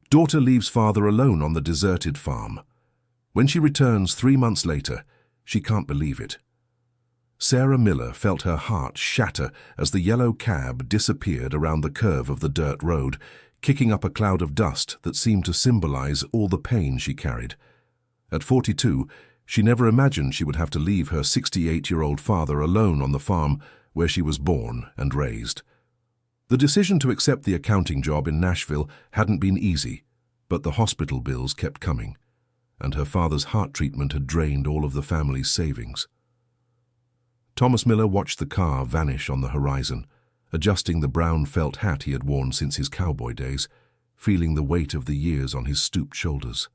Daughter leaves father alone on the deserted farm. When she returns 3 months later, she can't believe it. Sarah Miller felt her heart shatter as the yellow cab disappeared around the curve of the dirt road, kicking up a cloud of dust that seemed to symbolize all the pain she carried. At 42, she never imagined she would have to leave her 68-year-old father alone on the farm where she was born and raised. The decision to accept the accounting job in Nashville hadn't been easy, but the hospital bills kept coming, and her father's heart treatment had drained all of the family's savings. Thomas Miller watched the car vanish on the horizon, adjusting the brown felt hat he had worn since his cowboy days, feeling the weight of the years on his stooped shoulders.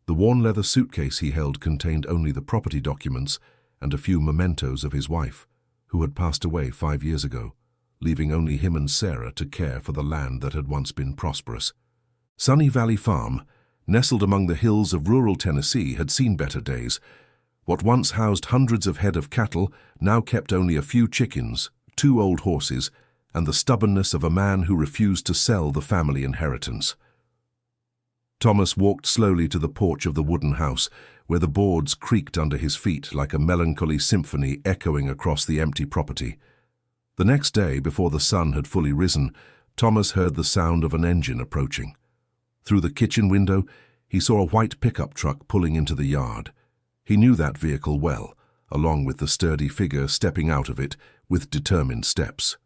The worn leather suitcase he held contained only the property documents and a few mementos of his wife, who had passed away 5 years ago, leaving only him and Sarah to care for the land that had once been prosperous. Sunny Valley Farm, nestled among the hills of rural Tennessee, had seen better days. What once housed hundreds of head of cattle now kept only a few chickens, 2 old horses, and the stubbornness of a man who refused to sell the family inheritance. Thomas walked slowly to the porch of the wooden house, where the boards creaked under his feet like a melancholy symphony echoing across the empty property. The next day, before the sun had fully risen, Thomas heard the sound of an engine approaching. Through the kitchen window, he saw a white pickup truck pulling into the yard. He knew that vehicle well, along with the sturdy figure stepping out of it with determined steps.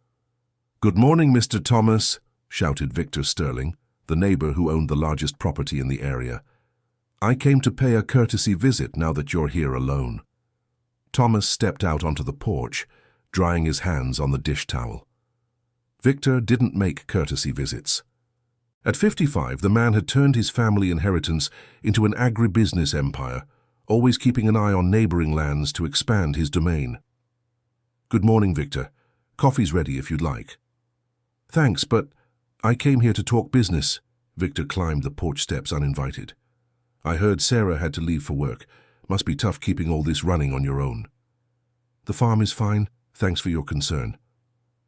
"Good morning, Mr. Thomas," shouted Victor Sterling, the neighbor who owned the largest property in the area. "I came to pay a courtesy visit now that you're here alone." Thomas stepped out onto the porch, drying his hands on the dish towel. Victor didn't make courtesy visits. At 55, the man had turned his family inheritance into an agribusiness empire, always keeping an eye on neighboring lands to expand his domain. "Good morning, Victor. Coffee's ready if you'd like." "Thanks, but I came here to talk business." Victor climbed the porch steps uninvited. "I heard Sarah had to leave for work. Must be tough keeping all this running on your own." "The farm is fine. Thanks for your concern."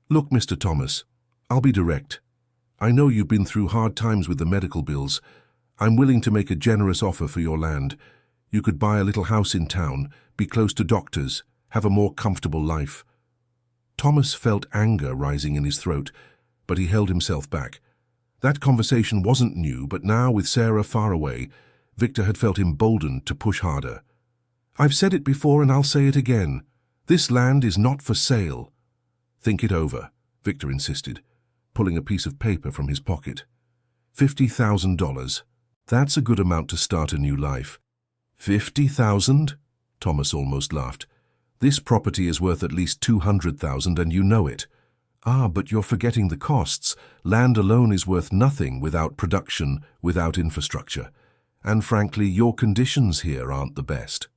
"Look, Mr. Thomas, I'll be direct. I know you've been through hard times with the medical bills. I'm willing to make a generous offer for your land. You could buy a little house in town, be close to doctors, have a more comfortable life." Thomas felt anger rising in his throat, but he held himself back. That conversation wasn't new, but now, with Sarah far away, Victor had felt emboldened to push harder. "I've said it before and I'll say it again. This land is not for sale." "Think it over," Victor insisted, pulling a piece of paper from his pocket. $50,000. That's a good amount to start a new life." "50,000? Thomas almost laughed. "This property is worth at least 200,000 and you know it." "Ah, but you're forgetting the costs. Land alone is worth nothing without production, without infrastructure. And frankly, your conditions here aren't the best."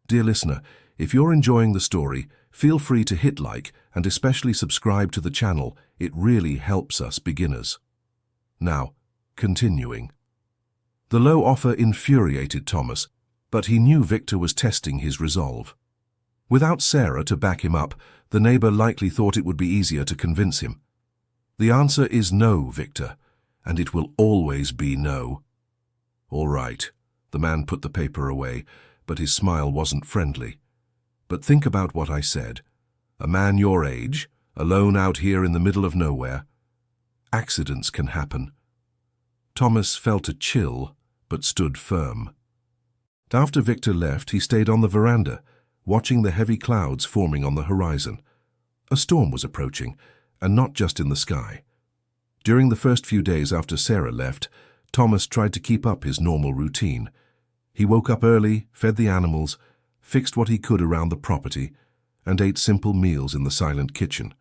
Dear listener, if you're enjoying the story, feel free to hit like and especially subscribe to the channel. It really helps us beginners. Now, continuing. The low offer infuriated Thomas, but he knew Victor was testing his resolve. Without Sarah to back him up, the neighbor likely thought it would be easier to convince him. "The answer is no, Victor, and it will always be no." "All right." The man put the paper away, but his smile wasn't friendly. "But think about what I said. A man your age, alone out here in the middle of nowhere. Accidents can happen." Thomas felt a chill, but stood firm. After Victor left, he stayed on the veranda, watching the heavy clouds forming on the horizon. A storm was approaching, and not just in the sky. During the first few days after Sarah left, Thomas tried to keep up his normal routine. He woke up early, fed the animals, fixed what he could around the property, and ate simple meals in the silent kitchen.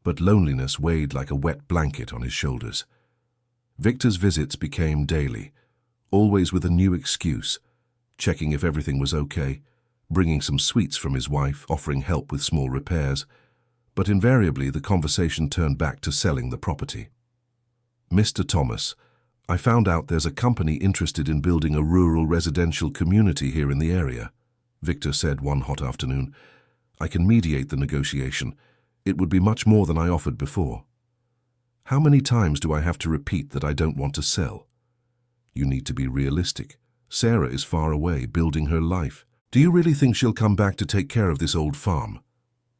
But loneliness weighed like a wet blanket on his shoulders. Victor's visits became daily, always with a new excuse, checking if everything was okay, bringing some sweets from his wife, offering help with small repairs, but invariably the conversation turned back to selling the property. "Mr. Thomas, I found out there's a company interested in building a rural residential community here in the area," Victor said one hot afternoon. "I can mediate the negotiation. It would be much more than I offered before." "How many times do I have to repeat that I don't want to sell?" You need to be realistic. Sarah is far away, building her life. Do you really think she'll come back to take care of this old farm?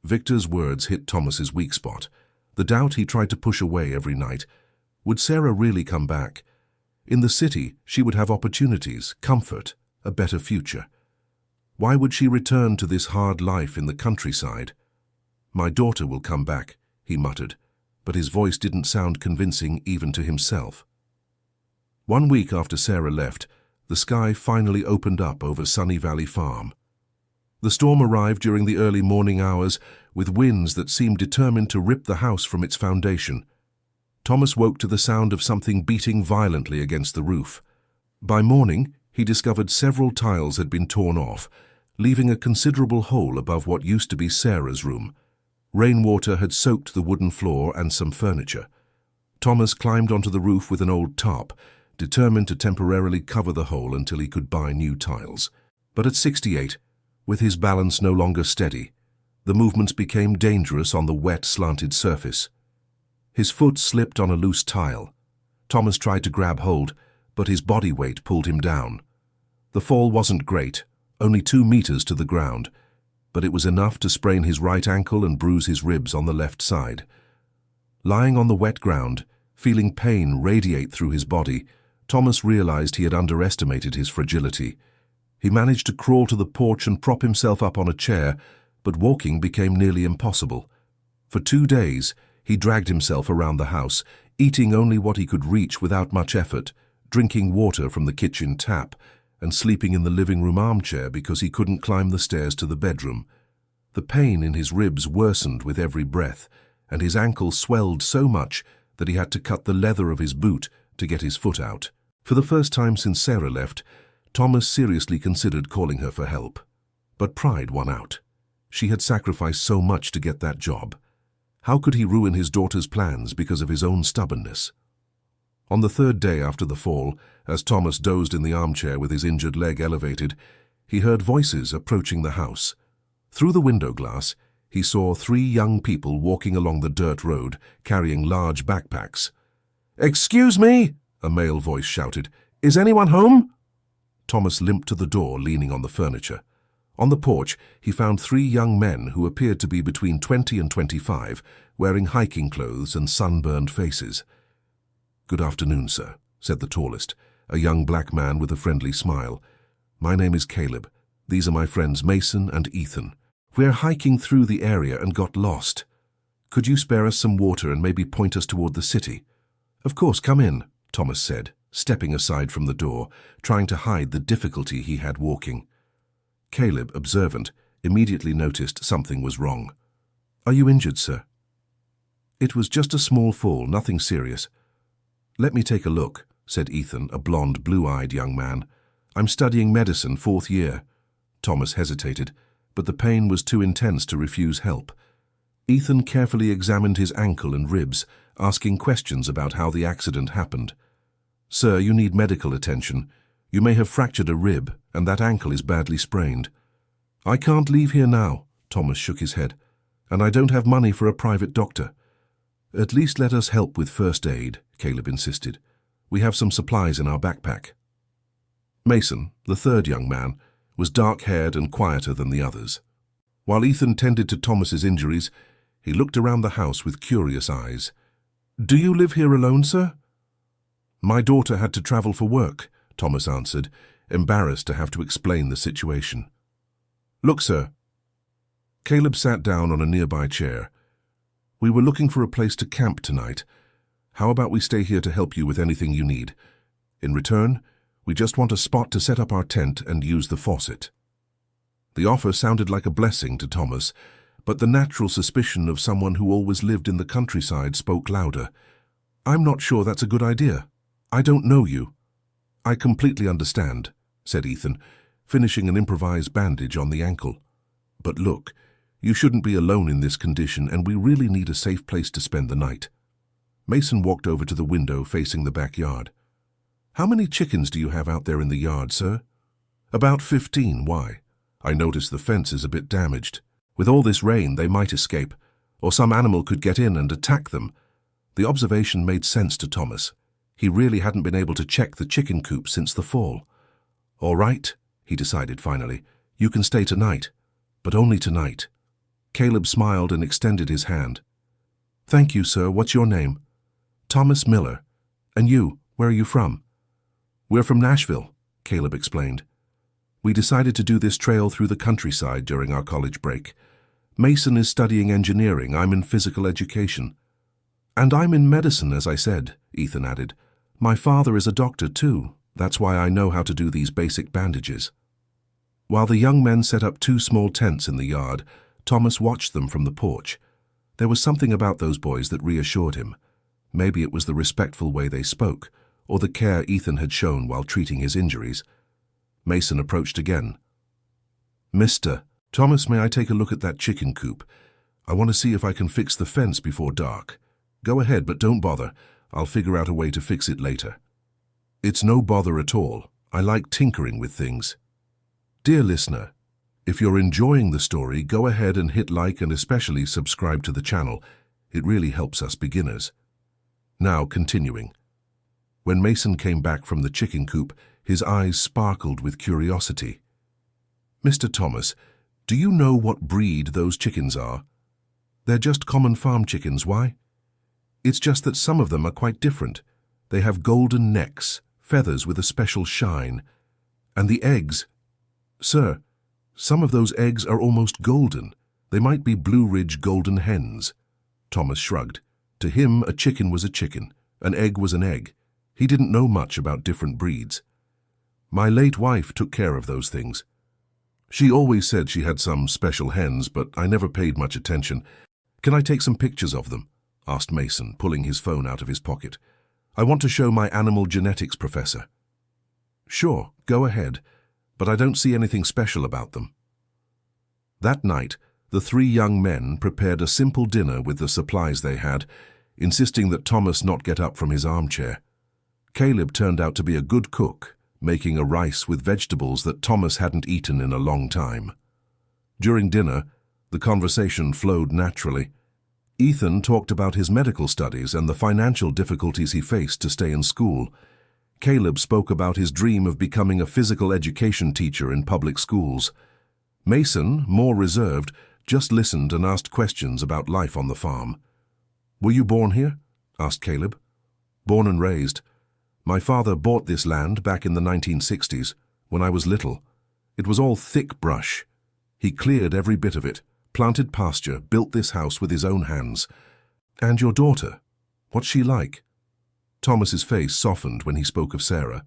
Victor's words hit Thomas's weak spot, the doubt he tried to push away every night. Would Sarah really come back? In the city, she would have opportunities, comfort, a better future. Why would she return to this hard life in the countryside? My daughter will come back, he muttered, but his voice didn't sound convincing even to himself. 1 week after Sarah left, the sky finally opened up over Sunny Valley Farm. The storm arrived during the early morning hours with winds that seemed determined to rip the house from its foundation. Thomas woke to the sound of something beating violently against the roof. By morning, he discovered several tiles had been torn off, leaving a considerable hole above what used to be Sarah's room. Rainwater had soaked the wooden floor and some furniture. Thomas climbed onto the roof with an old tarp, determined to temporarily cover the hole until he could buy new tiles. But at 68, with his balance no longer steady, the movements became dangerous on the wet, slanted surface. His foot slipped on a loose tile. Thomas tried to grab hold, but his body weight pulled him down. The fall wasn't great, only 2 meters to the ground, but it was enough to sprain his right ankle and bruise his ribs on the left side. Lying on the wet ground, feeling pain radiate through his body, Thomas realized he had underestimated his fragility. He managed to crawl to the porch and prop himself up on a chair, but walking became nearly impossible. For 2 days, he dragged himself around the house, eating only what he could reach without much effort, drinking water from the kitchen tap, and sleeping in the living room armchair because he couldn't climb the stairs to the bedroom. The pain in his ribs worsened with every breath, and his ankle swelled so much that he had to cut the leather of his boot to get his foot out. For the first time since Sarah left, Thomas seriously considered calling her for help. But pride won out. She had sacrificed so much to get that job. How could he ruin his daughter's plans because of his own stubbornness? On the 3rd day after the fall, as Thomas dozed in the armchair with his injured leg elevated, he heard voices approaching the house. Through the window glass, he saw 3 young people walking along the dirt road, carrying large backpacks. "Excuse me," a male voice shouted. "Is anyone home?" Thomas limped to the door, leaning on the furniture. On the porch, he found 3 young men who appeared to be between 20 and 25, wearing hiking clothes and sunburned faces. "Good afternoon, sir," said the tallest, a young black man with a friendly smile. "My name is Caleb. These are my friends Mason and Ethan. We're hiking through the area and got lost. Could you spare us some water and maybe point us toward the city?" "Of course, come in," Thomas said, stepping aside from the door, trying to hide the difficulty he had walking. Caleb, observant, immediately noticed something was wrong. "Are you injured, sir?" "It was just a small fall, nothing serious." "Let me take a look," said Ethan, a blond, blue-eyed young man. "I'm studying medicine, 4th year." Thomas hesitated, but the pain was too intense to refuse help. Ethan carefully examined his ankle and ribs, asking questions about how the accident happened. "Sir, you need medical attention. You may have fractured a rib, and that ankle is badly sprained." "I can't leave here now," Thomas shook his head, "and I don't have money for a private doctor." "At least let us help with first aid," Caleb insisted. "We have some supplies in our backpack." Mason, the 3rd young man, was dark-haired and quieter than the others. While Ethan tended to Thomas's injuries, he looked around the house with curious eyes. "Do you live here alone, sir?" "My daughter had to travel for work," Thomas answered, embarrassed to have to explain the situation. "Look, sir." Caleb sat down on a nearby chair. "We were looking for a place to camp tonight. How about we stay here to help you with anything you need? In return, we just want a spot to set up our tent and use the faucet." The offer sounded like a blessing to Thomas, but the natural suspicion of someone who always lived in the countryside spoke louder. "I'm not sure that's a good idea. I don't know you." "I completely understand," said Ethan, finishing an improvised bandage on the ankle. "But look, you shouldn't be alone in this condition, and we really need a safe place to spend the night." Mason walked over to the window facing the backyard. "How many chickens do you have out there in the yard, sir?" "About 15, why? I notice the fence is a bit damaged. With all this rain, they might escape, or some animal could get in and attack them." The observation made sense to Thomas. He really hadn't been able to check the chicken coop since the fall. "All right," he decided finally. "You can stay tonight, but only tonight." Caleb smiled and extended his hand. "Thank you, sir. What's your name?" "Thomas Miller. And you, where are you from?" "We're from Nashville," Caleb explained. "We decided to do this trail through the countryside during our college break. Mason is studying engineering. I'm in physical education." "And I'm in medicine, as I said," Ethan added. "My father is a doctor, too. That's why I know how to do these basic bandages." While the young men set up 2 small tents in the yard, Thomas watched them from the porch. There was something about those boys that reassured him. Maybe it was the respectful way they spoke, or the care Ethan had shown while treating his injuries. Mason approached again. "Mr. Thomas, may I take a look at that chicken coop? I want to see if I can fix the fence before dark." "Go ahead, but don't bother. I'll figure out a way to fix it later." "It's no bother at all. I like tinkering with things." Dear listener, if you're enjoying the story, go ahead and hit like and especially subscribe to the channel. It really helps us beginners. Now, continuing. When Mason came back from the chicken coop, his eyes sparkled with curiosity. "Mr. Thomas, do you know what breed those chickens are?" "They're just common farm chickens. Why?" "It's just that some of them are quite different. They have golden necks, feathers with a special shine. And the eggs—" "Sir, some of those eggs are almost golden. They might be Blue Ridge golden hens." Thomas shrugged. To him, a chicken was a chicken. An egg was an egg. He didn't know much about different breeds. "My late wife took care of those things. She always said she had some special hens, but I never paid much attention. Can I take some pictures of them?" asked Mason, pulling his phone out of his pocket. "I want to show my animal genetics professor." "Sure, go ahead, but I don't see anything special about them." That night, the 3 young men prepared a simple dinner with the supplies they had, insisting that Thomas not get up from his armchair. Caleb turned out to be a good cook, making a rice with vegetables that Thomas hadn't eaten in a long time. During dinner, the conversation flowed naturally. Ethan talked about his medical studies and the financial difficulties he faced to stay in school. Caleb spoke about his dream of becoming a physical education teacher in public schools. Mason, more reserved, just listened and asked questions about life on the farm. "Were you born here?" asked Caleb. "Born and raised. My father bought this land back in the 1960s, when I was little. It was all thick brush. He cleared every bit of it, planted pasture, built this house with his own hands." "And your daughter? What's she like?" Thomas's face softened when he spoke of Sarah.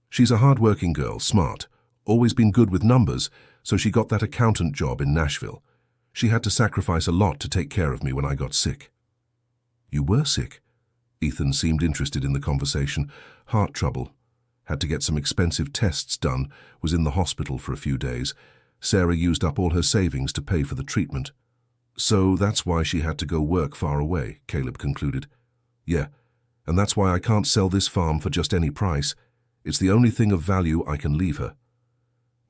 "She's a hard-working girl, smart, always been good with numbers, so she got that accountant job in Nashville. She had to sacrifice a lot to take care of me when I got sick." "You were sick?" Ethan seemed interested in the conversation. "Heart trouble. Had to get some expensive tests done, was in the hospital for a few days. Sarah used up all her savings to pay for the treatment." "So that's why she had to go work far away," Caleb concluded. "Yeah, and that's why I can't sell this farm for just any price. It's the only thing of value I can leave her."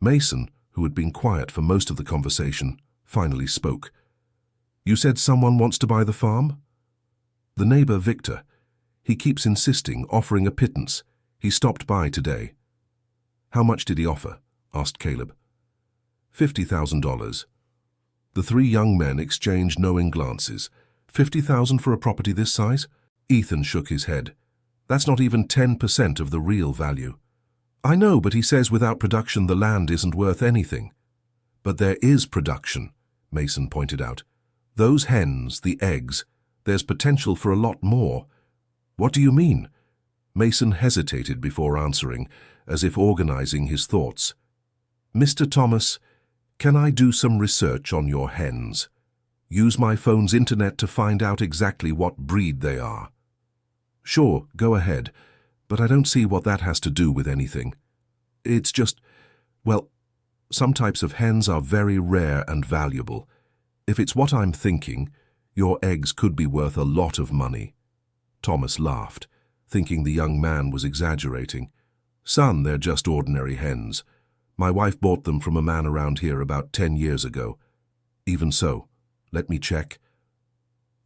Mason, who had been quiet for most of the conversation, finally spoke. "You said someone wants to buy the farm?" "The neighbor, Victor. He keeps insisting, offering a pittance. He stopped by today." "How much did he offer?" asked Caleb. $50,000. The 3 young men exchanged knowing glances. $50,000 for a property this size? Ethan shook his head. "That's not even 10% of the real value." "I know, but he says without production the land isn't worth anything." "But there is production," Mason pointed out. "Those hens, the eggs, there's potential for a lot more." "What do you mean?" Mason hesitated before answering, as if organizing his thoughts. "Mr. Thomas, can I do some research on your hens? Use my phone's internet to find out exactly what breed they are." "Sure, go ahead, but I don't see what that has to do with anything. It's just, well, some types of hens are very rare and valuable. If it's what I'm thinking, your eggs could be worth a lot of money." Thomas laughed, thinking the young man was exaggerating. "Son, they're just ordinary hens. My wife bought them from a man around here about 10 years ago. Even so, let me check."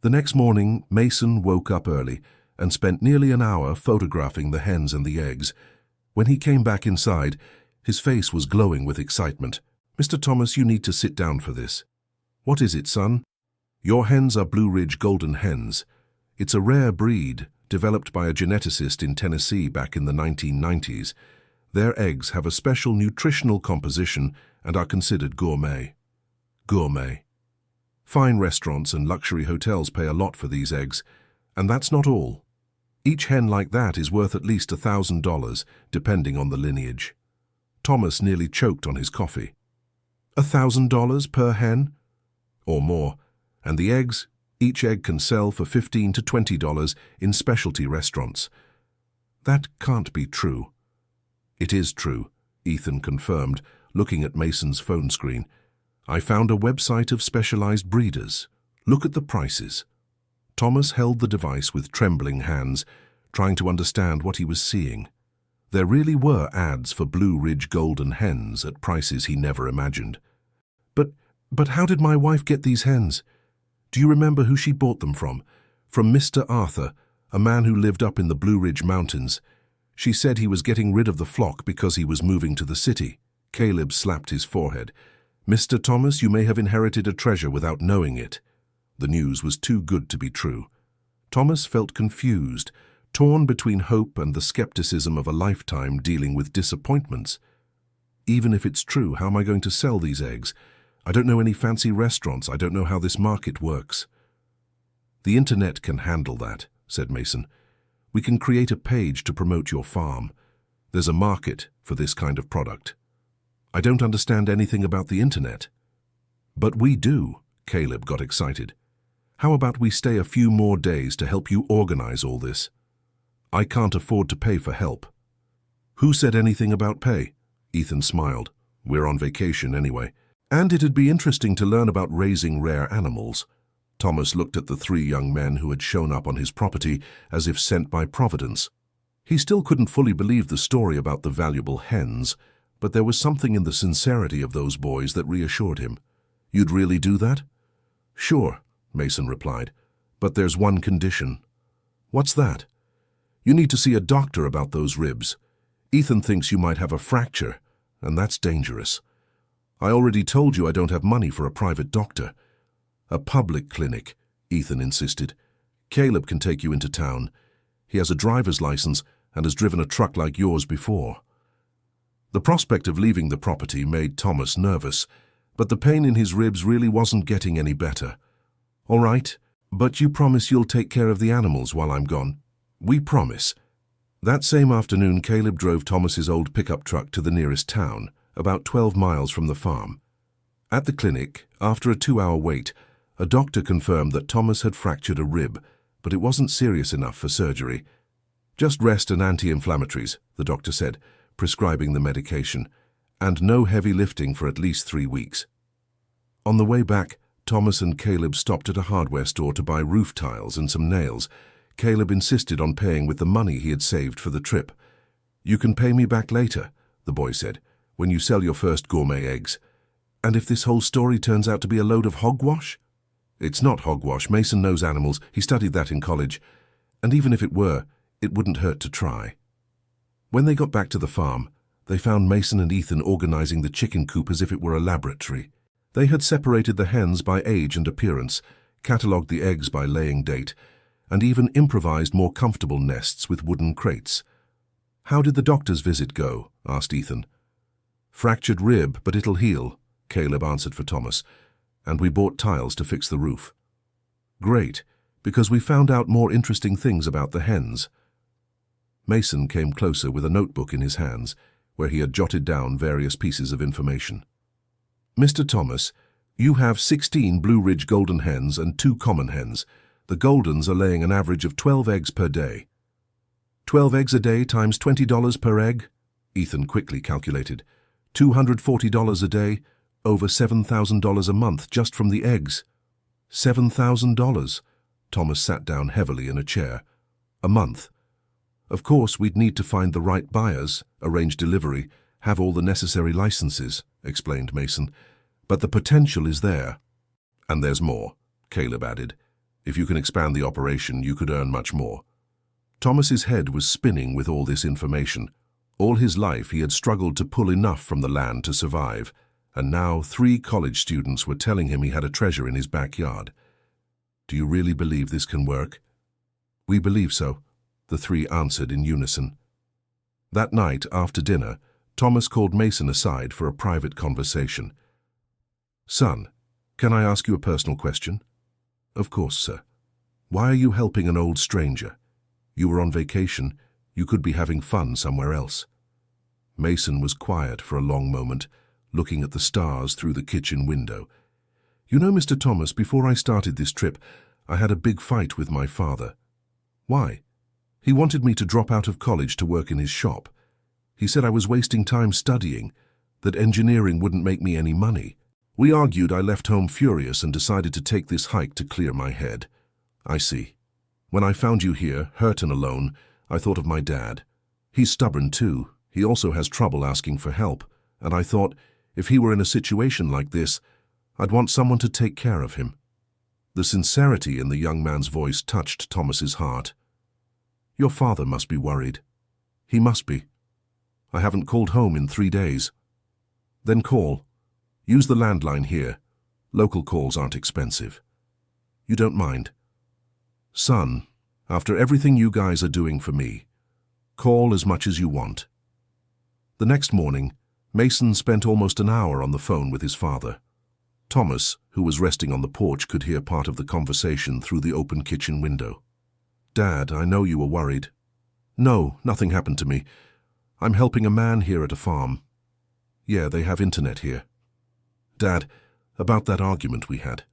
The next morning, Mason woke up early and spent nearly an hour photographing the hens and the eggs. When he came back inside, his face was glowing with excitement. "Mr. Thomas, you need to sit down for this." "What is it, son?" "Your hens are Blue Ridge Golden Hens. It's a rare breed, developed by a geneticist in Tennessee back in the 1990s. Their eggs have a special nutritional composition and are considered gourmet." Gourmet. Fine restaurants and luxury hotels pay a lot for these eggs, and that's not all. Each hen like that is worth at least $1,000, depending on the lineage. Thomas nearly choked on his coffee. $1,000 per hen? Or more. And the eggs? Each egg can sell for $15 to $20 in specialty restaurants. That can't be true. It is true, Ethan confirmed, looking at Mason's phone screen. "I found a website of specialized breeders. Look at the prices." Thomas held the device with trembling hands, trying to understand what he was seeing. There really were ads for Blue Ridge Golden Hens at prices he never imagined. But how did my wife get these hens? Do you remember who she bought them from? From Mr. Arthur, a man who lived up in the Blue Ridge Mountains. She said he was getting rid of the flock because he was moving to the city. Caleb slapped his forehead. "Mr. Thomas, you may have inherited a treasure without knowing it." The news was too good to be true. Thomas felt confused, torn between hope and the skepticism of a lifetime dealing with disappointments. "Even if it's true, how am I going to sell these eggs? I don't know any fancy restaurants. I don't know how this market works." "The internet can handle that," said Mason. "We can create a page to promote your farm. There's a market for this kind of product." "I don't understand anything about the internet." "But we do," Caleb got excited. "How about we stay a few more days to help you organize all this?" "I can't afford to pay for help." "Who said anything about pay?" Ethan smiled. "We're on vacation anyway. And it'd be interesting to learn about raising rare animals." Thomas looked at the three young men who had shown up on his property as if sent by Providence. He still couldn't fully believe the story about the valuable hens, but there was something in the sincerity of those boys that reassured him. "You'd really do that?" "Sure," Mason replied, "but there's one condition." "What's that?" "You need to see a doctor about those ribs. Ethan thinks you might have a fracture, and that's dangerous." "I already told you I don't have money for a private doctor." "A public clinic," Ethan insisted. "Caleb can take you into town. He has a driver's license and has driven a truck like yours before." The prospect of leaving the property made Thomas nervous, but the pain in his ribs really wasn't getting any better. "All right, but you promise you'll take care of the animals while I'm gone?" "We promise." That same afternoon, Caleb drove Thomas's old pickup truck to the nearest town, about 12 miles from the farm. At the clinic, after a 2-hour wait, a doctor confirmed that Thomas had fractured a rib, but it wasn't serious enough for surgery. "Just rest and anti-inflammatories," the doctor said, prescribing the medication, "and no heavy lifting for at least 3 weeks." On the way back, Thomas and Caleb stopped at a hardware store to buy roof tiles and some nails. Caleb insisted on paying with the money he had saved for the trip. "You can pay me back later," the boy said, "when you sell your first gourmet eggs." "And if this whole story turns out to be a load of hogwash?" "It's not hogwash. Mason knows animals. He studied that in college. And even if it were, it wouldn't hurt to try." When they got back to the farm, they found Mason and Ethan organizing the chicken coop as if it were a laboratory. They had separated the hens by age and appearance, catalogued the eggs by laying date, and even improvised more comfortable nests with wooden crates. "How did the doctor's visit go?" asked Ethan. "Fractured rib, but it'll heal," Caleb answered for Thomas, "and we bought tiles to fix the roof." "Great, because we found out more interesting things about the hens." Mason came closer with a notebook in his hands, where he had jotted down various pieces of information. "Mr. Thomas, you have 16 Blue Ridge Golden Hens and 2 common hens. The Goldens are laying an average of 12 eggs per day." 12 eggs a day times $20 per egg? Ethan quickly calculated. $240 a day, over $7,000 a month just from the eggs. $7,000? Thomas sat down heavily in a chair. A month. Of course, we'd need to find the right buyers, arrange delivery, have all the necessary licenses, explained Mason. But the potential is there. And there's more, Caleb added. If you can expand the operation, you could earn much more. Thomas's head was spinning with all this information. All his life he had struggled to pull enough from the land to survive, and now 3 college students were telling him he had a treasure in his backyard. "Do you really believe this can work?" "We believe so," the 3 answered in unison. That night, after dinner, Thomas called Mason aside for a private conversation. "Son, can I ask you a personal question?" "Of course, sir." "Why are you helping an old stranger? You were on vacation. You could be having fun somewhere else." Mason was quiet for a long moment, looking at the stars through the kitchen window. "You know, Mr. Thomas, before I started this trip, I had a big fight with my father." "Why?" "He wanted me to drop out of college to work in his shop. He said I was wasting time studying, that engineering wouldn't make me any money. We argued. I left home furious and decided to take this hike to clear my head." "I see. When I found you here, hurt and alone, I thought of my dad. He's stubborn too. He also has trouble asking for help, and I thought, if he were in a situation like this, I'd want someone to take care of him." The sincerity in the young man's voice touched Thomas's heart. "Your father must be worried." "He must be. I haven't called home in 3 days." "Then call. Use the landline here. Local calls aren't expensive." "You don't mind?" "Son, after everything you guys are doing for me, call as much as you want." The next morning, Mason spent almost an hour on the phone with his father. Thomas, who was resting on the porch, could hear part of the conversation through the open kitchen window. "Dad, I know you were worried." "No, nothing happened to me. I'm helping a man here at a farm." "Yeah, they have internet here." "Dad, about that argument we had."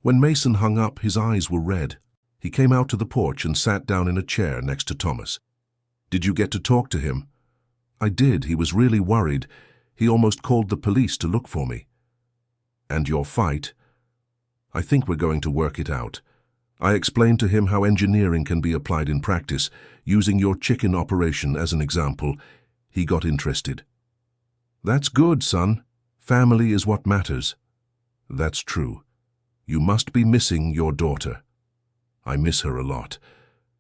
When Mason hung up, his eyes were red. He came out to the porch and sat down in a chair next to Thomas. "Did you get to talk to him?" "I did. He was really worried. He almost called the police to look for me." "And your fight?" "I think we're going to work it out. I explained to him how engineering can be applied in practice, using your chicken operation as an example. He got interested." "That's good, son. Family is what matters." "That's true. You must be missing your daughter." "I miss her a lot,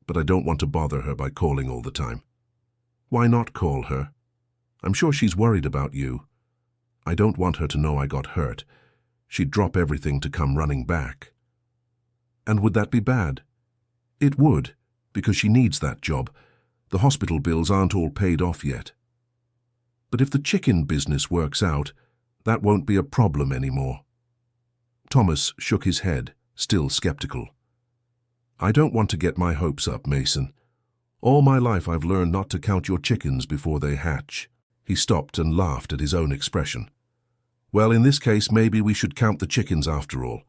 but I don't want to bother her by calling all the time." "Why not call her? I'm sure she's worried about you." "I don't want her to know I got hurt. She'd drop everything to come running back." "And would that be bad?" "It would, because she needs that job. The hospital bills aren't all paid off yet." "But if the chicken business works out, that won't be a problem anymore." Thomas shook his head, still skeptical. "I don't want to get my hopes up, Mason. All my life I've learned not to count your chickens before they hatch." He stopped and laughed at his own expression. "Well, in this case, maybe we should count the chickens after all."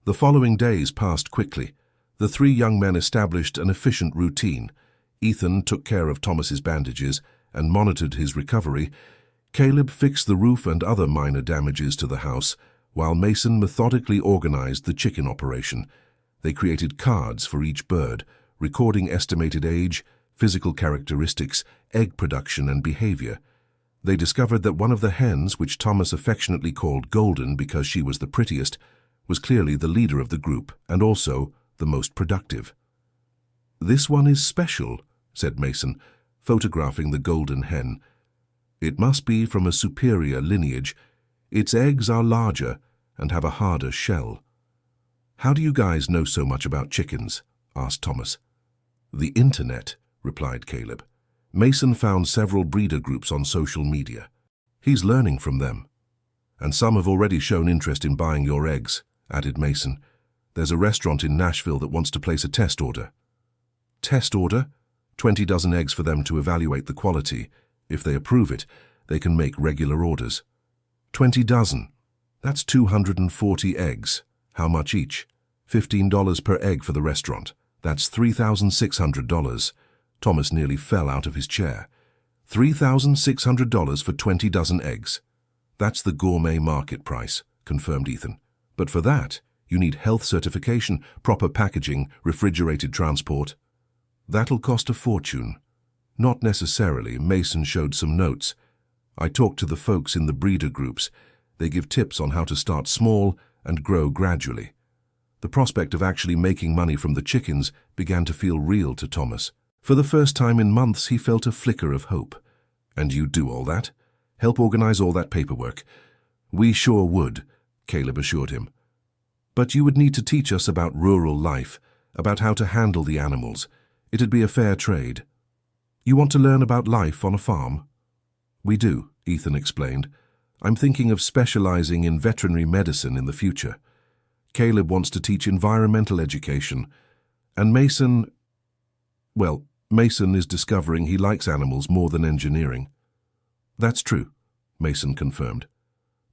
The following days passed quickly. The 3 young men established an efficient routine. Ethan took care of Thomas's bandages and monitored his recovery. Caleb fixed the roof and other minor damages to the house, while Mason methodically organized the chicken operation. They created cards for each bird, recording estimated age, physical characteristics, egg production, and behavior. They discovered that one of the hens, which Thomas affectionately called Golden because she was the prettiest, was clearly the leader of the group and also the most productive. "This one is special," said Mason, photographing the golden hen. "It must be from a superior lineage. Its eggs are larger and have a harder shell." "How do you guys know so much about chickens?" asked Thomas. "The internet," replied Caleb. "Mason found several breeder groups on social media. He's learning from them. And some have already shown interest in buying your eggs," added Mason. "There's a restaurant in Nashville that wants to place a test order." "Test order?" 20 dozen eggs for them to evaluate the quality. If they approve it, they can make regular orders. 20 dozen. That's 240 eggs. How much each? $15 per egg for the restaurant. That's $3,600. Thomas nearly fell out of his chair. $3,600 for 20 dozen eggs. "That's the gourmet market price," confirmed Ethan. "But for that, you need health certification, proper packaging, refrigerated transport." "That'll cost a fortune." "Not necessarily." Mason showed some notes. "I talked to the folks in the breeder groups. They give tips on how to start small and grow gradually." The prospect of actually making money from the chickens began to feel real to Thomas. For the first time in months, he felt a flicker of hope. "And you'd do all that? Help organize all that paperwork?" "We sure would," Caleb assured him. "But you would need to teach us about rural life, about how to handle the animals. It'd be a fair trade." "You want to learn about life on a farm?" "We do," Ethan explained. "I'm thinking of specializing in veterinary medicine in the future. Caleb wants to teach environmental education, and Mason is discovering he likes animals more than engineering." "That's true," Mason confirmed.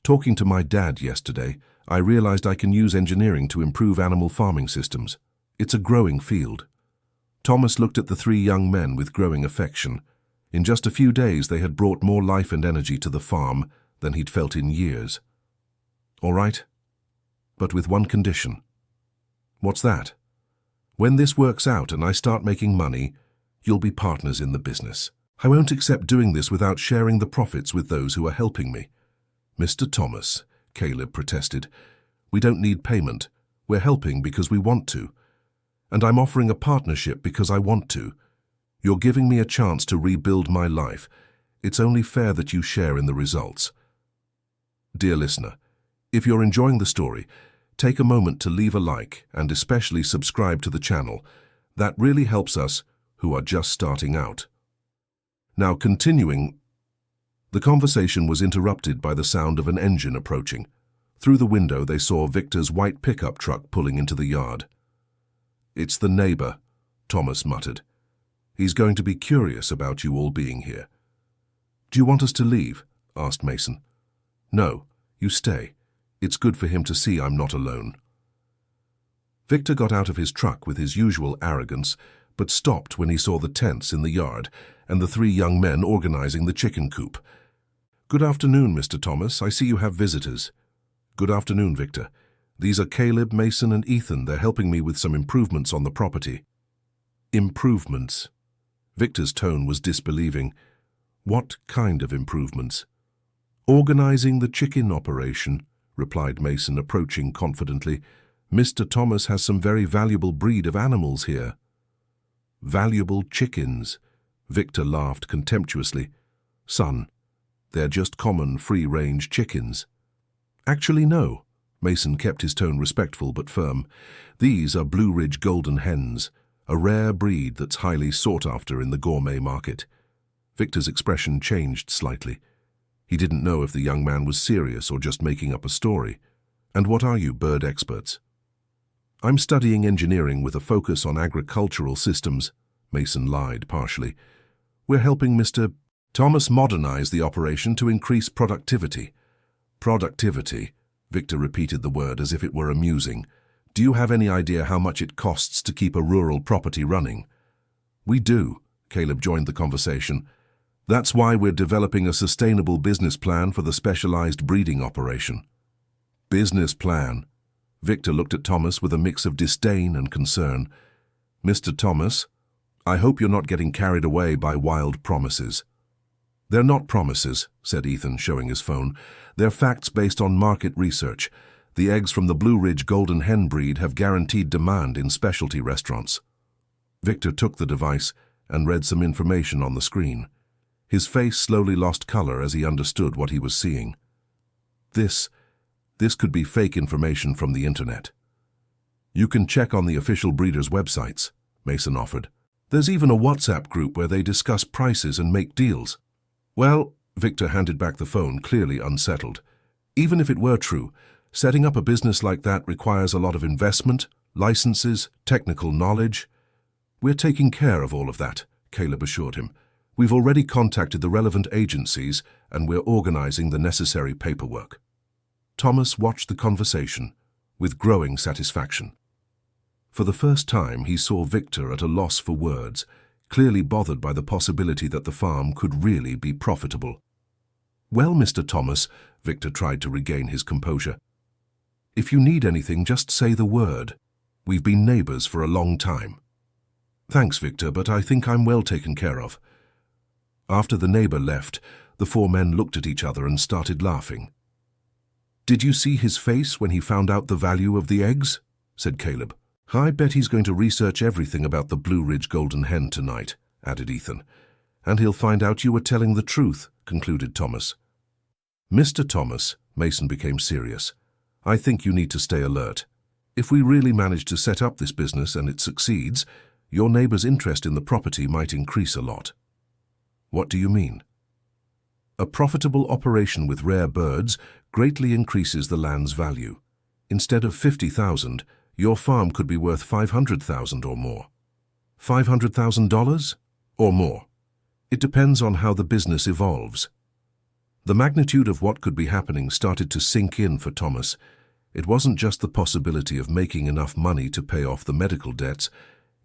"Talking to my dad yesterday, I realized I can use engineering to improve animal farming systems. It's a growing field." Thomas looked at the three young men with growing affection. In just a few days, they had brought more life and energy to the farm than he'd felt in years. "All right, but with one condition." "What's that?" "When this works out and I start making money, you'll be partners in the business. I won't accept doing this without sharing the profits with those who are helping me." "Mr. Thomas," Caleb protested, "we don't need payment. We're helping because we want to. And I'm offering a partnership because I want to. You're giving me a chance to rebuild my life. It's only fair that you share in the results." Dear listener, if you're enjoying the story, take a moment to leave a like and especially subscribe to the channel. That really helps us who are just starting out. Now continuing, the conversation was interrupted by the sound of an engine approaching. Through the window they saw Victor's white pickup truck pulling into the yard. "It's the neighbor," Thomas muttered. "He's going to be curious about you all being here." "Do you want us to leave?" asked Mason. "No, you stay. It's good for him to see I'm not alone." Victor got out of his truck with his usual arrogance, but stopped when he saw the tents in the yard and the three young men organizing the chicken coop. "Good afternoon, Mr. Thomas. I see you have visitors." "Good afternoon, Victor. These are Caleb, Mason, and Ethan. They're helping me with some improvements on the property." "Improvements?" Victor's tone was disbelieving. "What kind of improvements?" "Organizing the chicken operation," replied Mason, approaching confidently. "Mr. Thomas has some very valuable breed of animals here." "Valuable chickens?" Victor laughed contemptuously. "Son, they're just common free-range chickens." "Actually, no." Mason kept his tone respectful but firm. "These are Blue Ridge Golden Hens, a rare breed that's highly sought after in the gourmet market." Victor's expression changed slightly. He didn't know if the young man was serious or just making up a story. "And what are you, bird experts?" "I'm studying engineering with a focus on agricultural systems," Mason lied partially. "We're helping Mr. Thomas modernize the operation to increase productivity." "Productivity?" Victor repeated the word as if it were amusing. "Do you have any idea how much it costs to keep a rural property running?" "We do," Caleb joined the conversation. "That's why we're developing a sustainable business plan for the specialized breeding operation." "Business plan?" Victor looked at Thomas with a mix of disdain and concern. "Mr. Thomas, I hope you're not getting carried away by wild promises." "They're not promises," said Ethan, showing his phone. "They're facts based on market research. The eggs from the Blue Ridge Golden Hen breed have guaranteed demand in specialty restaurants." Victor took the device and read some information on the screen. His face slowly lost color as he understood what he was seeing. This could be fake information from the internet. "You can check on the official breeders' websites," Mason offered. "There's even a WhatsApp group where they discuss prices and make deals." "Well," Victor handed back the phone, clearly unsettled. "Even if it were true, setting up a business like that requires a lot of investment, licenses, technical knowledge." "We're taking care of all of that," Caleb assured him. "We've already contacted the relevant agencies and we're organizing the necessary paperwork." Thomas watched the conversation with growing satisfaction. For the first time, he saw Victor at a loss for words, clearly bothered by the possibility that the farm could really be profitable. "Well, Mr. Thomas," Victor tried to regain his composure, "if you need anything, just say the word. We've been neighbors for a long time." "Thanks, Victor, but I think I'm well taken care of." After the neighbor left, the four men looked at each other and started laughing. "Did you see his face when he found out the value of the eggs?" said Caleb. "I bet he's going to research everything about the Blue Ridge Golden Hen tonight." added Ethan. And he'll find out you were telling the truth, concluded Thomas. Mr. Thomas, Mason became serious. I think you need to stay alert. If we really manage to set up this business and it succeeds, your neighbor's interest in the property might increase a lot. What do you mean? A profitable operation with rare birds greatly increases the land's value. Instead of $50,000, your farm could be worth $500,000 or more. $500,000 or more. It depends on how the business evolves. The magnitude of what could be happening started to sink in for Thomas. It wasn't just the possibility of making enough money to pay off the medical debts,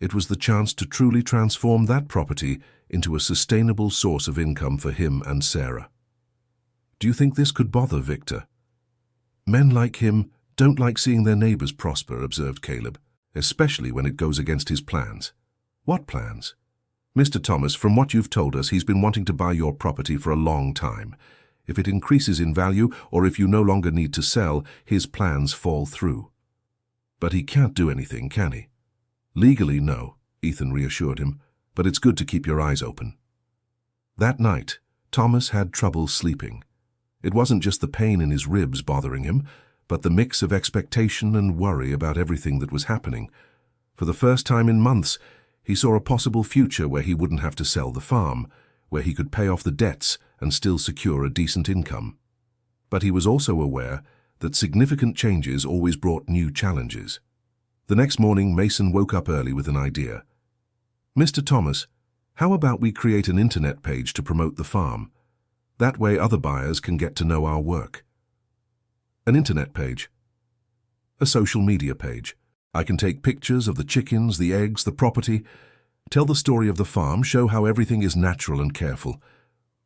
it was the chance to truly transform that property into a sustainable source of income for him and Sarah. Do you think this could bother Victor? Men like him don't like seeing their neighbors prosper, observed Caleb, especially when it goes against his plans. What plans? Mr. Thomas, from what you've told us, he's been wanting to buy your property for a long time. If it increases in value, or if you no longer need to sell, his plans fall through. But he can't do anything, can he? Legally, no, Ethan reassured him, but it's good to keep your eyes open. That night, Thomas had trouble sleeping. It wasn't just the pain in his ribs bothering him, but the mix of expectation and worry about everything that was happening. For the first time in months, he saw a possible future where he wouldn't have to sell the farm, where he could pay off the debts and still secure a decent income. But he was also aware that significant changes always brought new challenges. The next morning, Mason woke up early with an idea. Mr. Thomas, how about we create an internet page to promote the farm? That way other buyers can get to know our work. An internet page. A social media page. I can take pictures of the chickens, the eggs, the property, tell the story of the farm, show how everything is natural and careful.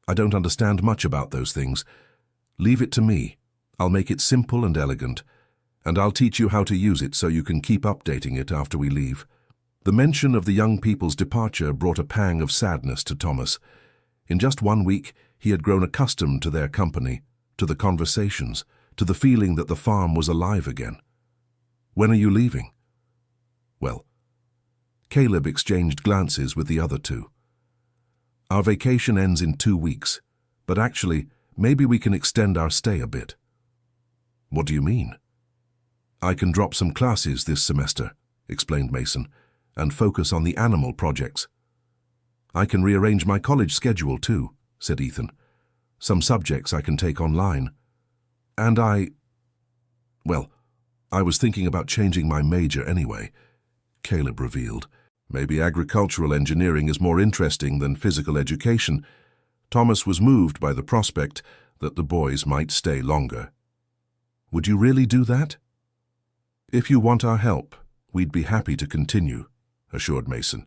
I don't understand much about those things. Leave it to me. I'll make it simple and elegant, and I'll teach you how to use it so you can keep updating it after we leave. The mention of the young people's departure brought a pang of sadness to Thomas. In just 1 week, he had grown accustomed to their company, to the conversations, to the feeling that the farm was alive again. When are you leaving? Well, Caleb exchanged glances with the other two. Our vacation ends in 2 weeks, but actually, maybe we can extend our stay a bit. What do you mean? I can drop some classes this semester, explained Mason, and focus on the animal projects. I can rearrange my college schedule too, said Ethan. Some subjects I can take online. And I was thinking about changing my major anyway, Caleb revealed. Maybe agricultural engineering is more interesting than physical education. Thomas was moved by the prospect that the boys might stay longer. Would you really do that? If you want our help, we'd be happy to continue, assured Mason.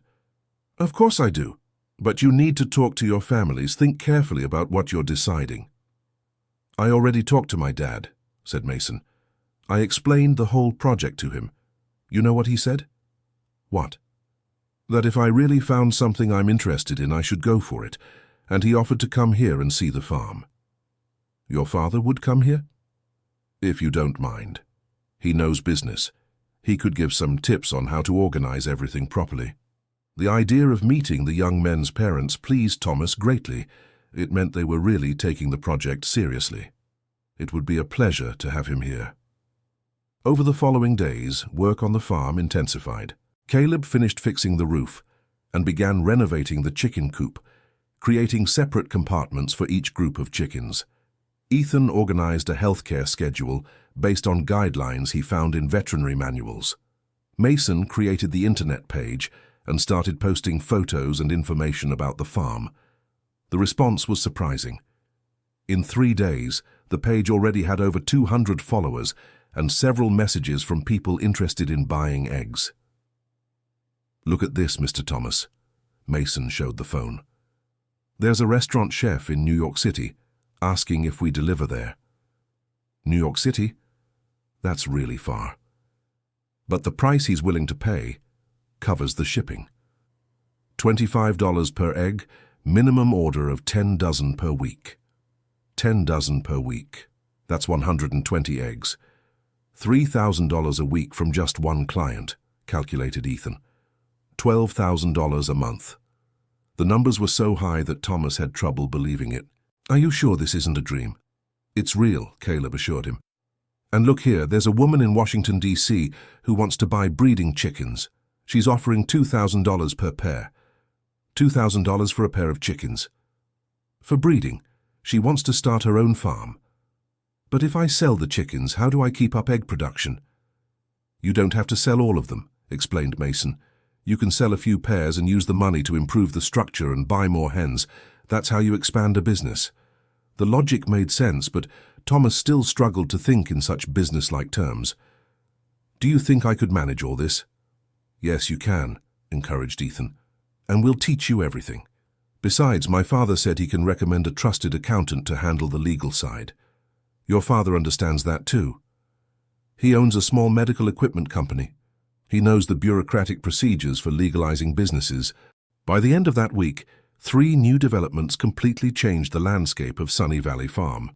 Of course I do, but you need to talk to your families. Think carefully about what you're deciding. I already talked to my dad, said Mason. I explained the whole project to him. You know what he said? What? That if I really found something I'm interested in, I should go for it, and he offered to come here and see the farm. Your father would come here? If you don't mind. He knows business. He could give some tips on how to organize everything properly. The idea of meeting the young men's parents pleased Thomas greatly. It meant they were really taking the project seriously. It would be a pleasure to have him here. Over the following days, work on the farm intensified. Caleb finished fixing the roof and began renovating the chicken coop, creating separate compartments for each group of chickens. Ethan organized a healthcare schedule based on guidelines he found in veterinary manuals. Mason created the internet page and started posting photos and information about the farm. The response was surprising. In 3 days, the page already had over 200 followers and several messages from people interested in buying eggs. Look at this, Mr. Thomas. Mason showed the phone. There's a restaurant chef in New York City asking if we deliver there. New York City? That's really far. But the price he's willing to pay covers the shipping. $25 per egg, minimum order of 10 dozen per week. 10 dozen per week. That's 120 eggs. $3,000 a week from just one client, calculated Ethan. $12,000 a month. The numbers were so high that Thomas had trouble believing it. "Are you sure this isn't a dream?" "It's real," Caleb assured him. "And look here, there's a woman in Washington, D.C. who wants to buy breeding chickens. She's offering $2,000 per pair. $2,000 for a pair of chickens. For breeding. She wants to start her own farm. But if I sell the chickens, how do I keep up egg production?" "You don't have to sell all of them," explained Mason. "You can sell a few pairs and use the money to improve the structure and buy more hens. That's how you expand a business." The logic made sense, but Thomas still struggled to think in such business-like terms. "Do you think I could manage all this?" "Yes, you can," encouraged Ethan. "And we'll teach you everything. Besides, my father said he can recommend a trusted accountant to handle the legal side. Your father understands that too. He owns a small medical equipment company. He knows the bureaucratic procedures for legalizing businesses." By the end of that week, 3 new developments completely changed the landscape of Sunny Valley Farm.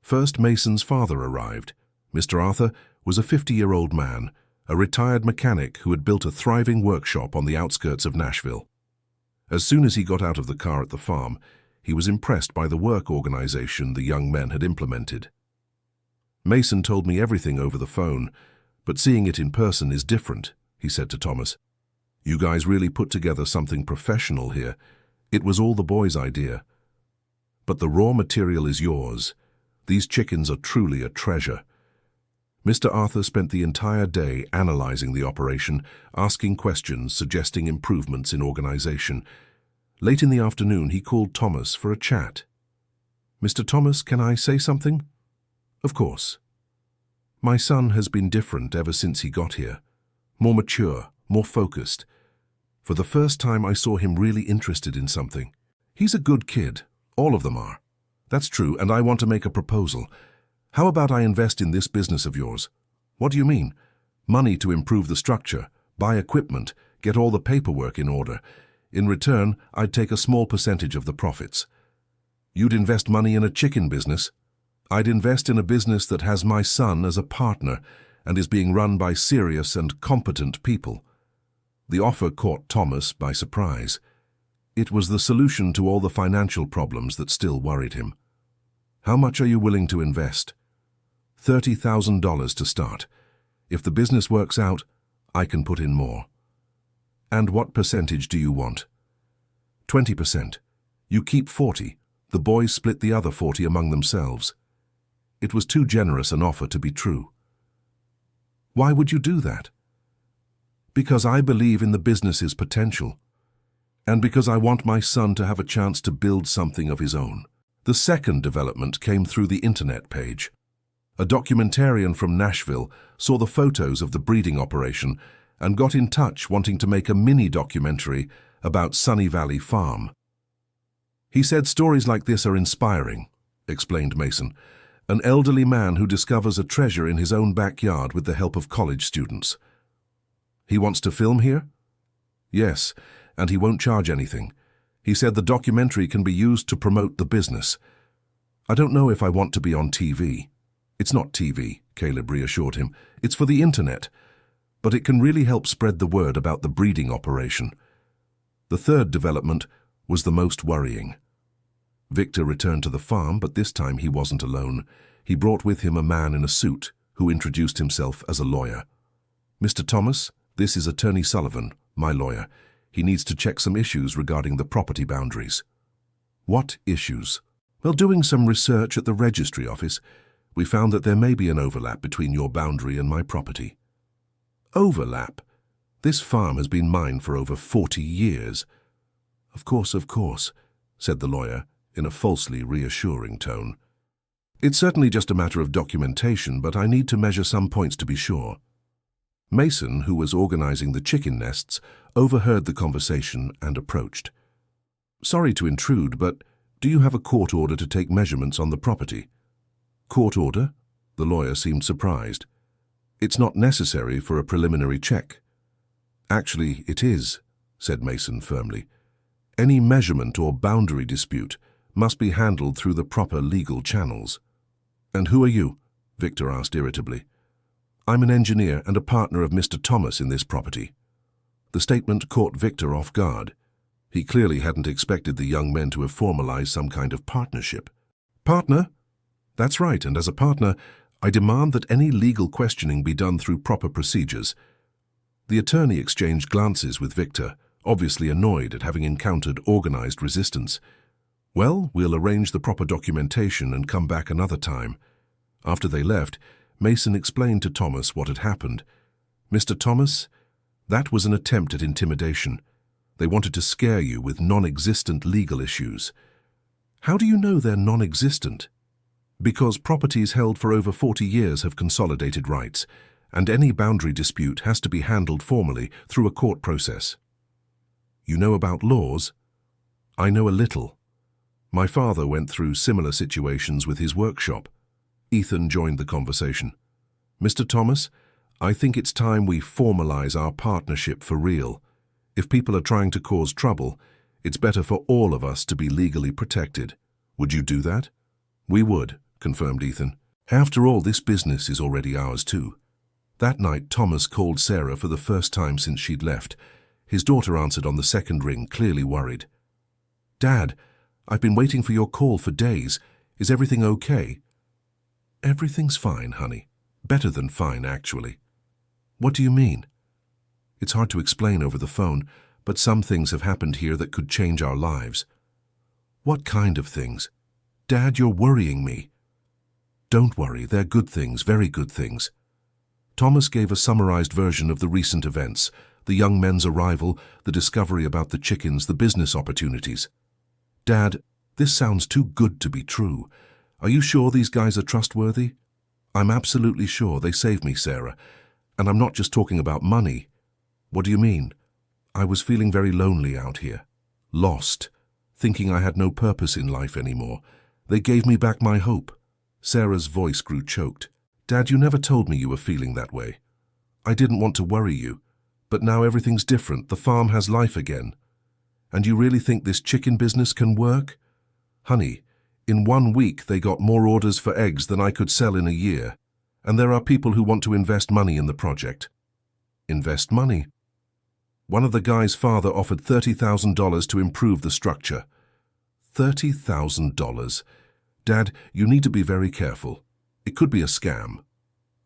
First, Mason's father arrived. Mr. Arthur was a 50-year-old man, a retired mechanic who had built a thriving workshop on the outskirts of Nashville. As soon as he got out of the car at the farm, he was impressed by the work organization the young men had implemented. "Mason told me everything over the phone, but seeing it in person is different," he said to Thomas. "You guys really put together something professional here. It was all the boys' idea. But the raw material is yours. These chickens are truly a treasure." Mr. Arthur spent the entire day analyzing the operation, asking questions, suggesting improvements in organization. Late in the afternoon, he called Thomas for a chat. "Mr. Thomas, can I say something?" "Of course." "My son has been different ever since he got here. More mature, more focused. For the first time, I saw him really interested in something. He's a good kid. All of them are. That's true, and I want to make a proposal. How about I invest in this business of yours?" "What do you mean?" "Money to improve the structure, buy equipment, get all the paperwork in order. In return, I'd take a small percentage of the profits." "You'd invest money in a chicken business?" "I'd invest in a business that has my son as a partner and is being run by serious and competent people." The offer caught Thomas by surprise. It was the solution to all the financial problems that still worried him. "How much are you willing to invest?" $30,000 to start. If the business works out, I can put in more." "And what percentage do you want?" 20%. You keep 40. The boys split the other 40 among themselves." It was too generous an offer to be true. "Why would you do that?" "Because I believe in the business's potential. And because I want my son to have a chance to build something of his own." The second development came through the internet page. A documentarian from Nashville saw the photos of the breeding operation and got in touch wanting to make a mini-documentary about Sunny Valley Farm. "He said stories like this are inspiring," explained Mason. "An elderly man who discovers a treasure in his own backyard with the help of college students." "He wants to film here?" "Yes, and he won't charge anything. He said the documentary can be used to promote the business." "I don't know if I want to be on TV." "It's not TV," Caleb reassured him. "It's for the internet. But it can really help spread the word about the breeding operation." The third development was the most worrying. Victor returned to the farm, but this time he wasn't alone. He brought with him a man in a suit who introduced himself as a lawyer. "Mr. Thomas, this is Attorney Sullivan, my lawyer. He needs to check some issues regarding the property boundaries." "What issues?" "Well, doing some research at the registry office, we found that there may be an overlap between your boundary and my property." "Overlap? This farm has been mine for over 40 years. Of course, said the lawyer in a falsely reassuring tone. "It's certainly just a matter of documentation, but I need to measure some points to be sure." Mason, who was organizing the chicken nests, overheard the conversation and approached. "Sorry to intrude, but do you have a court order to take measurements on the property?" "Court order?" The lawyer seemed surprised. "It's not necessary for a preliminary check." "Actually, it is," said Mason firmly. "Any measurement or boundary dispute must be handled through the proper legal channels." "And who are you?" Victor asked irritably. "I'm an engineer and a partner of Mr. Thomas in this property." The statement caught Victor off guard. He clearly hadn't expected the young men to have formalized some kind of partnership. Partner? That's right, and as a partner, I demand that any legal questioning be done through proper procedures. The attorney exchanged glances with Victor, obviously annoyed at having encountered organized resistance. Well, we'll arrange the proper documentation and come back another time. After they left, Mason explained to Thomas what had happened. Mr. Thomas, that was an attempt at intimidation. They wanted to scare you with non-existent legal issues. How do you know they're non-existent? Because properties held for over 40 years have consolidated rights, and any boundary dispute has to be handled formally through a court process. You know about laws? I know a little. My father went through similar situations with his workshop. Ethan joined the conversation. Mr. Thomas, I think it's time we formalize our partnership for real. If people are trying to cause trouble, it's better for all of us to be legally protected. Would you do that? We would, confirmed Ethan. After all, this business is already ours too. That night, Thomas called Sarah for the first time since she'd left. His daughter answered on the second ring, clearly worried. Dad, I've been waiting for your call for days. Is everything okay? Everything's fine, honey. Better than fine, actually. What do you mean? It's hard to explain over the phone, but some things have happened here that could change our lives. What kind of things? Dad, you're worrying me. Don't worry, they're good things, very good things. Thomas gave a summarized version of the recent events, the young men's arrival, the discovery about the chickens, the business opportunities. Dad, this sounds too good to be true. Are you sure these guys are trustworthy? I'm absolutely sure. They saved me, Sarah. And I'm not just talking about money. What do you mean? I was feeling very lonely out here. Lost. Thinking I had no purpose in life anymore. They gave me back my hope. Sarah's voice grew choked. Dad, you never told me you were feeling that way. I didn't want to worry you. But now everything's different. The farm has life again. And you really think this chicken business can work? Honey, in 1 week they got more orders for eggs than I could sell in a year. And there are people who want to invest money in the project. Invest money? One of the guy's father offered $30,000 to improve the structure. $30,000? Dad, you need to be very careful. It could be a scam.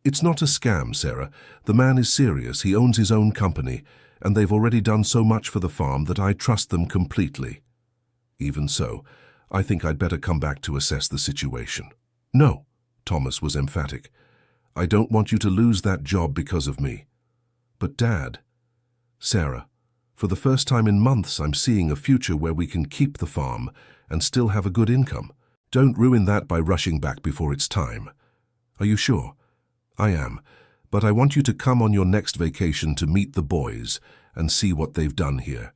It's not a scam, Sarah. The man is serious. He owns his own company, and they've already done so much for the farm that I trust them completely. Even so, I think I'd better come back to assess the situation. No, Thomas was emphatic. I don't want you to lose that job because of me. But Dad, Sarah, for the first time in months I'm seeing a future where we can keep the farm and still have a good income. Don't ruin that by rushing back before it's time. Are you sure? I am, but I want you to come on your next vacation to meet the boys and see what they've done here.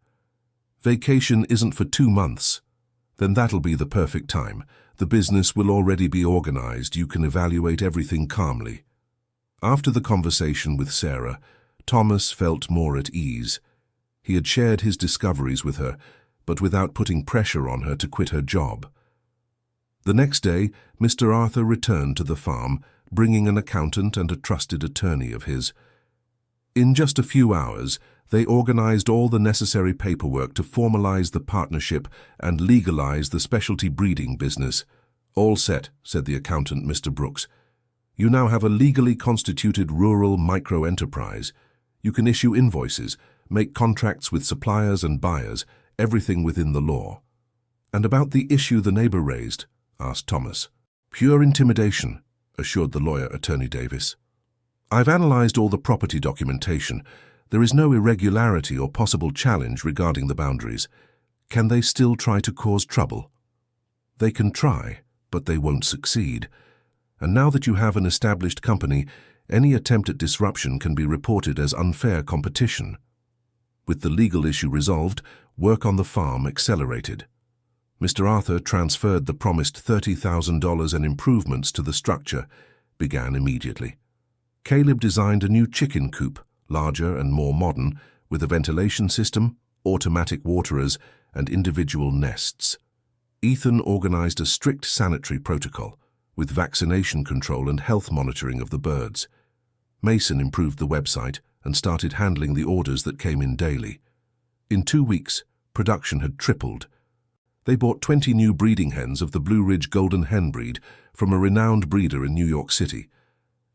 Vacation isn't for 2 months. Then that'll be the perfect time. The business will already be organized. You can evaluate everything calmly. After the conversation with Sarah, Thomas felt more at ease. He had shared his discoveries with her, but without putting pressure on her to quit her job. The next day, Mr. Arthur returned to the farm, bringing an accountant and a trusted attorney of his. In just a few hours, they organized all the necessary paperwork to formalize the partnership and legalize the specialty breeding business. All set, said the accountant, Mr. Brooks. You now have a legally constituted rural micro-enterprise. You can issue invoices, make contracts with suppliers and buyers, everything within the law. And about the issue the neighbor raised, asked Thomas. Pure intimidation, assured the lawyer, Attorney Davis. I've analyzed all the property documentation. There is no irregularity or possible challenge regarding the boundaries. Can they still try to cause trouble? They can try, but they won't succeed. And now that you have an established company, any attempt at disruption can be reported as unfair competition. With the legal issue resolved, work on the farm accelerated. Mr. Arthur transferred the promised $30,000 and improvements to the structure, began immediately. Caleb designed a new chicken coop, larger and more modern, with a ventilation system, automatic waterers, and individual nests. Ethan organized a strict sanitary protocol, with vaccination control and health monitoring of the birds. Mason improved the website and started handling the orders that came in daily. In 2 weeks, production had tripled. They bought 20 new breeding hens of the Blue Ridge Golden Hen breed from a renowned breeder in New York City,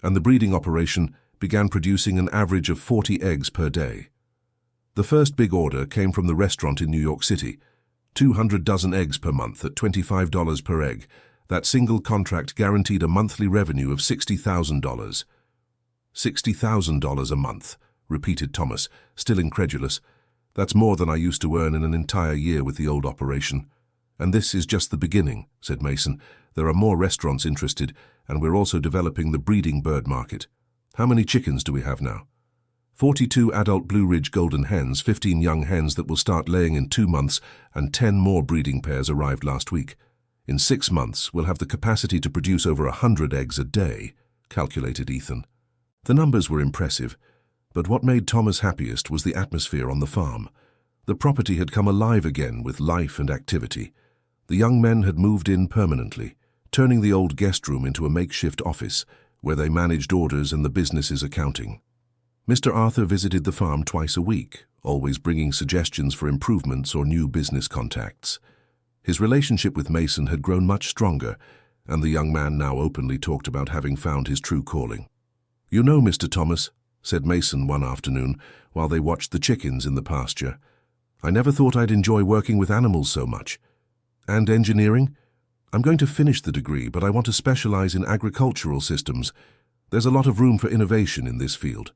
and the breeding operation began producing an average of 40 eggs per day. The first big order came from the restaurant in New York City, 200 dozen eggs per month at $25 per egg. That single contract guaranteed a monthly revenue of $60,000. $60,000 a month, repeated Thomas, still incredulous. That's more than I used to earn in an entire year with the old operation. And this is just the beginning, said Mason. There are more restaurants interested, and we're also developing the breeding bird market. How many chickens do we have now? 42 adult Blue Ridge Golden Hens, 15 young hens that will start laying in 2 months, and 10 more breeding pairs arrived last week. In 6 months, we'll have the capacity to produce over 100 eggs a day, calculated Ethan. The numbers were impressive, but what made Thomas happiest was the atmosphere on the farm. The property had come alive again with life and activity. The young men had moved in permanently, turning the old guest room into a makeshift office where they managed orders and the business's accounting. Mr. Arthur visited the farm twice a week, always bringing suggestions for improvements or new business contacts. His relationship with Mason had grown much stronger, and the young man now openly talked about having found his true calling. "You know, Mr. Thomas," said Mason one afternoon while they watched the chickens in the pasture, "I never thought I'd enjoy working with animals so much. And engineering? I'm going to finish the degree, but I want to specialize in agricultural systems. There's a lot of room for innovation in this field."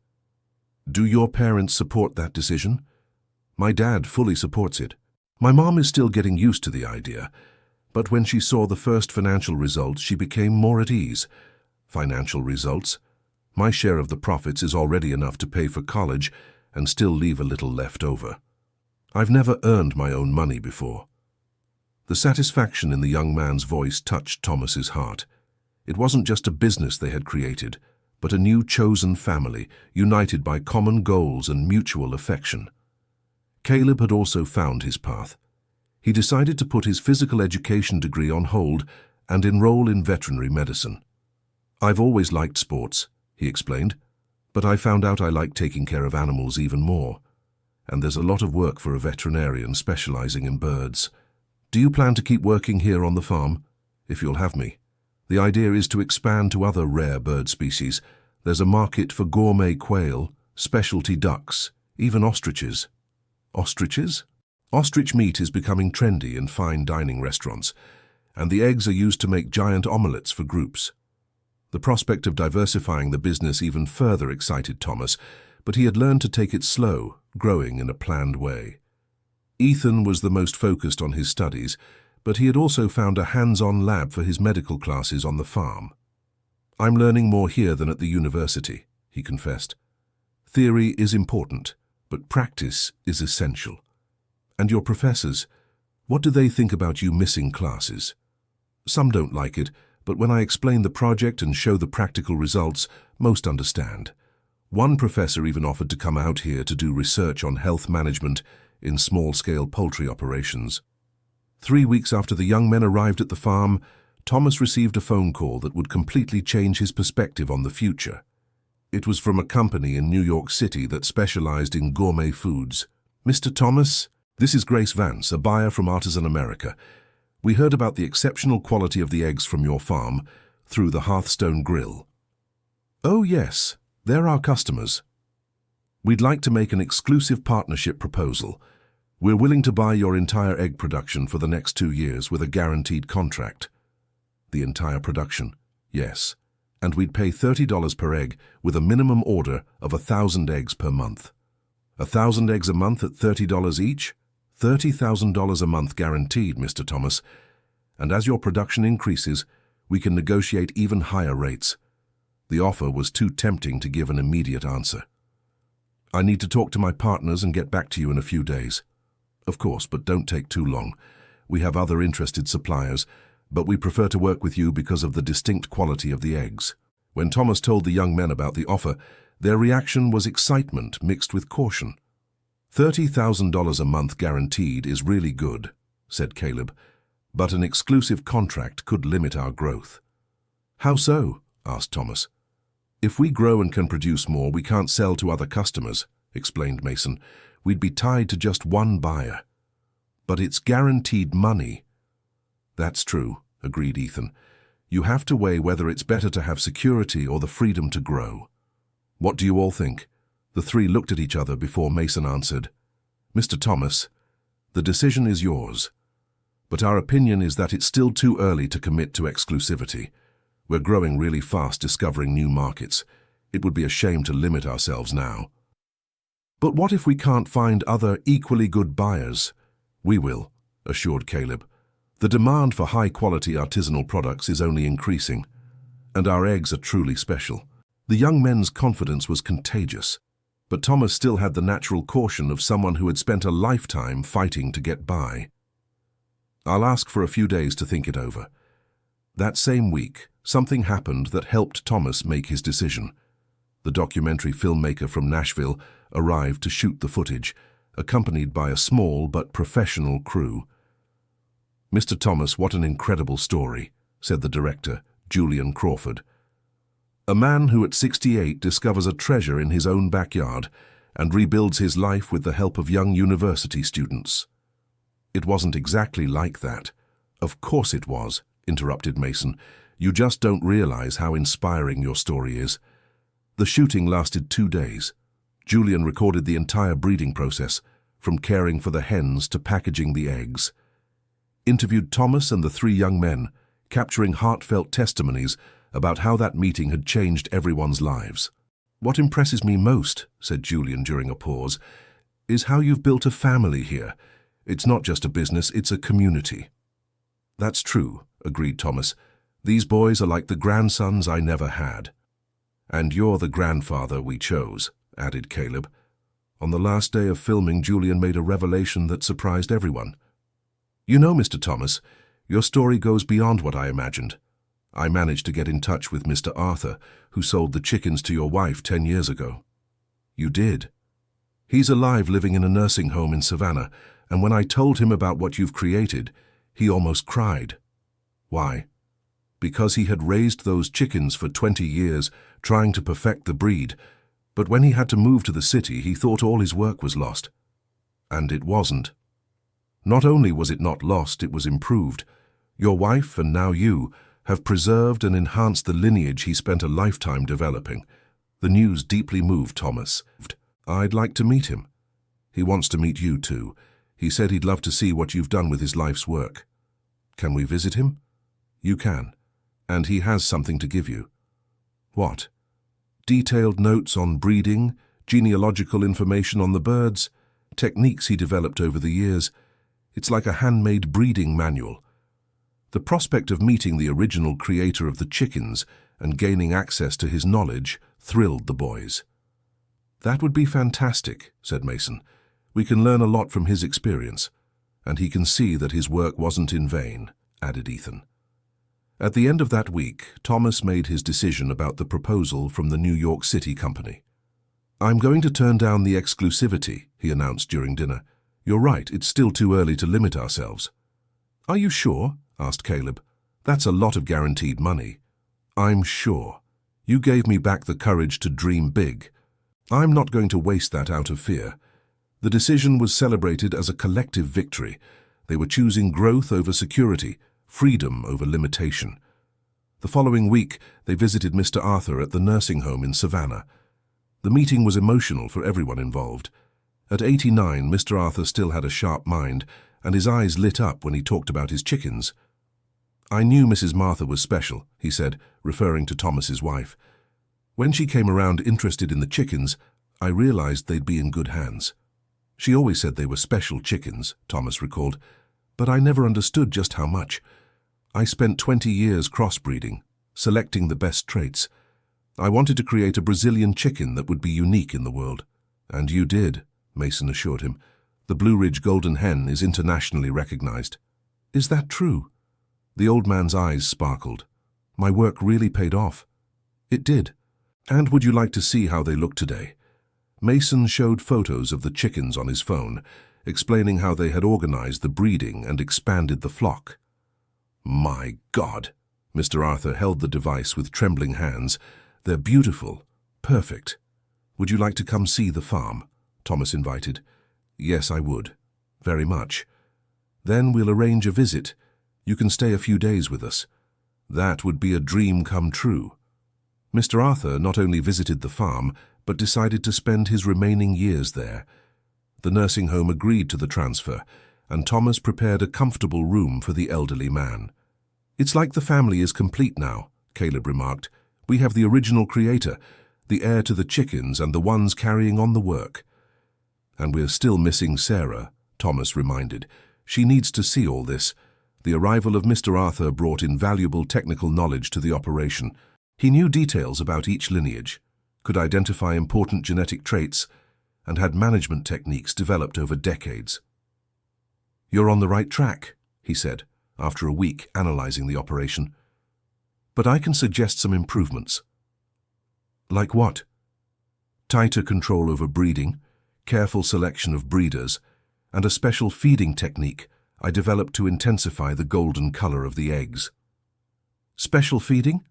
"Do your parents support that decision?" "My dad fully supports it. My mom is still getting used to the idea, but when she saw the first financial results, she became more at ease." "Financial results? My share of the profits is already enough to pay for college and still leave a little left over. I've never earned my own money before." The satisfaction in the young man's voice touched Thomas's heart. It wasn't just a business they had created, but a new chosen family, united by common goals and mutual affection. Caleb had also found his path. He decided to put his physical education degree on hold and enroll in veterinary medicine. "I've always liked sports," he explained, "but I found out I like taking care of animals even more. And there's a lot of work for a veterinarian specializing in birds. Do you plan to keep working here on the farm? If you'll have me. The idea is to expand to other rare bird species. There's a market for gourmet quail, specialty ducks, even ostriches." "Ostriches?" "Ostrich meat is becoming trendy in fine dining restaurants, and the eggs are used to make giant omelettes for groups." The prospect of diversifying the business even further excited Thomas, but he had learned to take it slow, growing in a planned way. Ethan was the most focused on his studies, but he had also found a hands-on lab for his medical classes on the farm. "I'm learning more here than at the university," he confessed. "Theory is important, but practice is essential. And your professors, what do they think about you missing classes?" "Some don't like it, but when I explain the project and show the practical results, most understand. One professor even offered to come out here to do research on health management in small-scale poultry operations." 3 weeks after the young men arrived at the farm, Thomas received a phone call that would completely change his perspective on the future. It was from a company in New York City that specialized in gourmet foods. "Mr. Thomas, this is Grace Vance, a buyer from Artisan America. We heard about the exceptional quality of the eggs from your farm through the Hearthstone Grill." "Oh yes, they're our customers. We'd like to make an exclusive partnership proposal. We're willing to buy your entire egg production for the next 2 years with a guaranteed contract." "The entire production?" "Yes. And we'd pay $30 per egg with a minimum order of 1,000 eggs per month." 1,000 eggs a month at $30 each? $30,000 a month guaranteed, Mr. Thomas. And as your production increases, we can negotiate even higher rates. The offer was too tempting to give an immediate answer. "I need to talk to my partners and get back to you in a few days." "Of course, but don't take too long. We have other interested suppliers, but we prefer to work with you because of the distinct quality of the eggs." When Thomas told the young men about the offer, their reaction was excitement mixed with caution. $30,000 a month guaranteed is really good," said Caleb, "but an exclusive contract could limit our growth." "How so?" asked Thomas. "If we grow and can produce more, we can't sell to other customers," explained Mason. "We'd be tied to just one buyer." But it's guaranteed money. That's true, agreed Ethan. You have to weigh whether it's better to have security or the freedom to grow. What do you all think? The three looked at each other before Mason answered. Mr. Thomas, the decision is yours. But our opinion is that it's still too early to commit to exclusivity. We're growing really fast, discovering new markets. It would be a shame to limit ourselves now. But what if we can't find other equally good buyers? We will, assured Caleb. The demand for high-quality artisanal products is only increasing, and our eggs are truly special. The young men's confidence was contagious, but Thomas still had the natural caution of someone who had spent a lifetime fighting to get by. I'll ask for a few days to think it over. That same week, something happened that helped Thomas make his decision. The documentary filmmaker from Nashville arrived to shoot the footage, accompanied by a small but professional crew. Mr. Thomas, what an incredible story, said the director, Julian Crawford. A man who at 68 discovers a treasure in his own backyard and rebuilds his life with the help of young university students. It wasn't exactly like that. Of course it was, interrupted Mason. You just don't realize how inspiring your story is. The shooting lasted 2 days. Julian recorded the entire breeding process, from caring for the hens to packaging the eggs. Interviewed Thomas and the 3 young men, capturing heartfelt testimonies about how that meeting had changed everyone's lives. What impresses me most, said Julian during a pause, is how you've built a family here. It's not just a business, it's a community. That's true, agreed Thomas. These boys are like the grandsons I never had. And you're the grandfather we chose, added Caleb. On the last day of filming, Julian made a revelation that surprised everyone. You know, Mr. Thomas, your story goes beyond what I imagined. I managed to get in touch with Mr. Arthur, who sold the chickens to your wife 10 years ago. You did? He's alive, living in a nursing home in Savannah, and when I told him about what you've created, he almost cried. Why? Because he had raised those chickens for 20 years, trying to perfect the breed, but when he had to move to the city, he thought all his work was lost. And it wasn't. Not only was it not lost, it was improved. Your wife, and now you, have preserved and enhanced the lineage he spent a lifetime developing. The news deeply moved Thomas. I'd like to meet him. He wants to meet you too. He said he'd love to see what you've done with his life's work. Can we visit him? You can. And he has something to give you. What? Detailed notes on breeding, genealogical information on the birds, techniques he developed over the years. It's like a handmade breeding manual. The prospect of meeting the original creator of the chickens and gaining access to his knowledge thrilled the boys. That would be fantastic, said Mason. We can learn a lot from his experience, and he can see that his work wasn't in vain, added Ethan. At the end of that week, Thomas made his decision about the proposal from the New York City company. I'm going to turn down the exclusivity, he announced during dinner. You're right, it's still too early to limit ourselves. Are you sure? Asked Caleb. That's a lot of guaranteed money. I'm sure. You gave me back the courage to dream big. I'm not going to waste that out of fear. The decision was celebrated as a collective victory. They were choosing growth over security, freedom over limitation. The following week, they visited Mr. Arthur at the nursing home in Savannah. The meeting was emotional for everyone involved. At 89, Mr. Arthur still had a sharp mind, and his eyes lit up when he talked about his chickens. I knew Mrs. Martha was special, he said, referring to Thomas's wife. When she came around interested in the chickens, I realized they'd be in good hands. She always said they were special chickens, Thomas recalled, but I never understood just how much. I spent 20 years crossbreeding, selecting the best traits. I wanted to create a Brazilian chicken that would be unique in the world. And you did, Mason assured him. The Blue Ridge Golden Hen is internationally recognized. Is that true? The old man's eyes sparkled. My work really paid off. It did. And would you like to see how they look today? Mason showed photos of the chickens on his phone, explaining how they had organized the breeding and expanded the flock. My God! Mr. Arthur held the device with trembling hands. They're beautiful. Perfect. Would you like to come see the farm? Thomas invited. Yes, I would. Very much. Then we'll arrange a visit. You can stay a few days with us. That would be a dream come true. Mr. Arthur not only visited the farm, but decided to spend his remaining years there. The nursing home agreed to the transfer, and Thomas prepared a comfortable room for the elderly man. "It's like the family is complete now," Caleb remarked. "We have the original creator, the heir to the chickens, and the ones carrying on the work." "And we're still missing Sarah," Thomas reminded. "She needs to see all this." The arrival of Mr. Arthur brought invaluable technical knowledge to the operation. He knew details about each lineage, could identify important genetic traits, and had management techniques developed over decades. "You're on the right track," he said, after a week analyzing the operation. "But I can suggest some improvements." "Like what?" "Tighter control over breeding, careful selection of breeders, and a special feeding technique I developed to intensify the golden color of the eggs." "Special feeding?"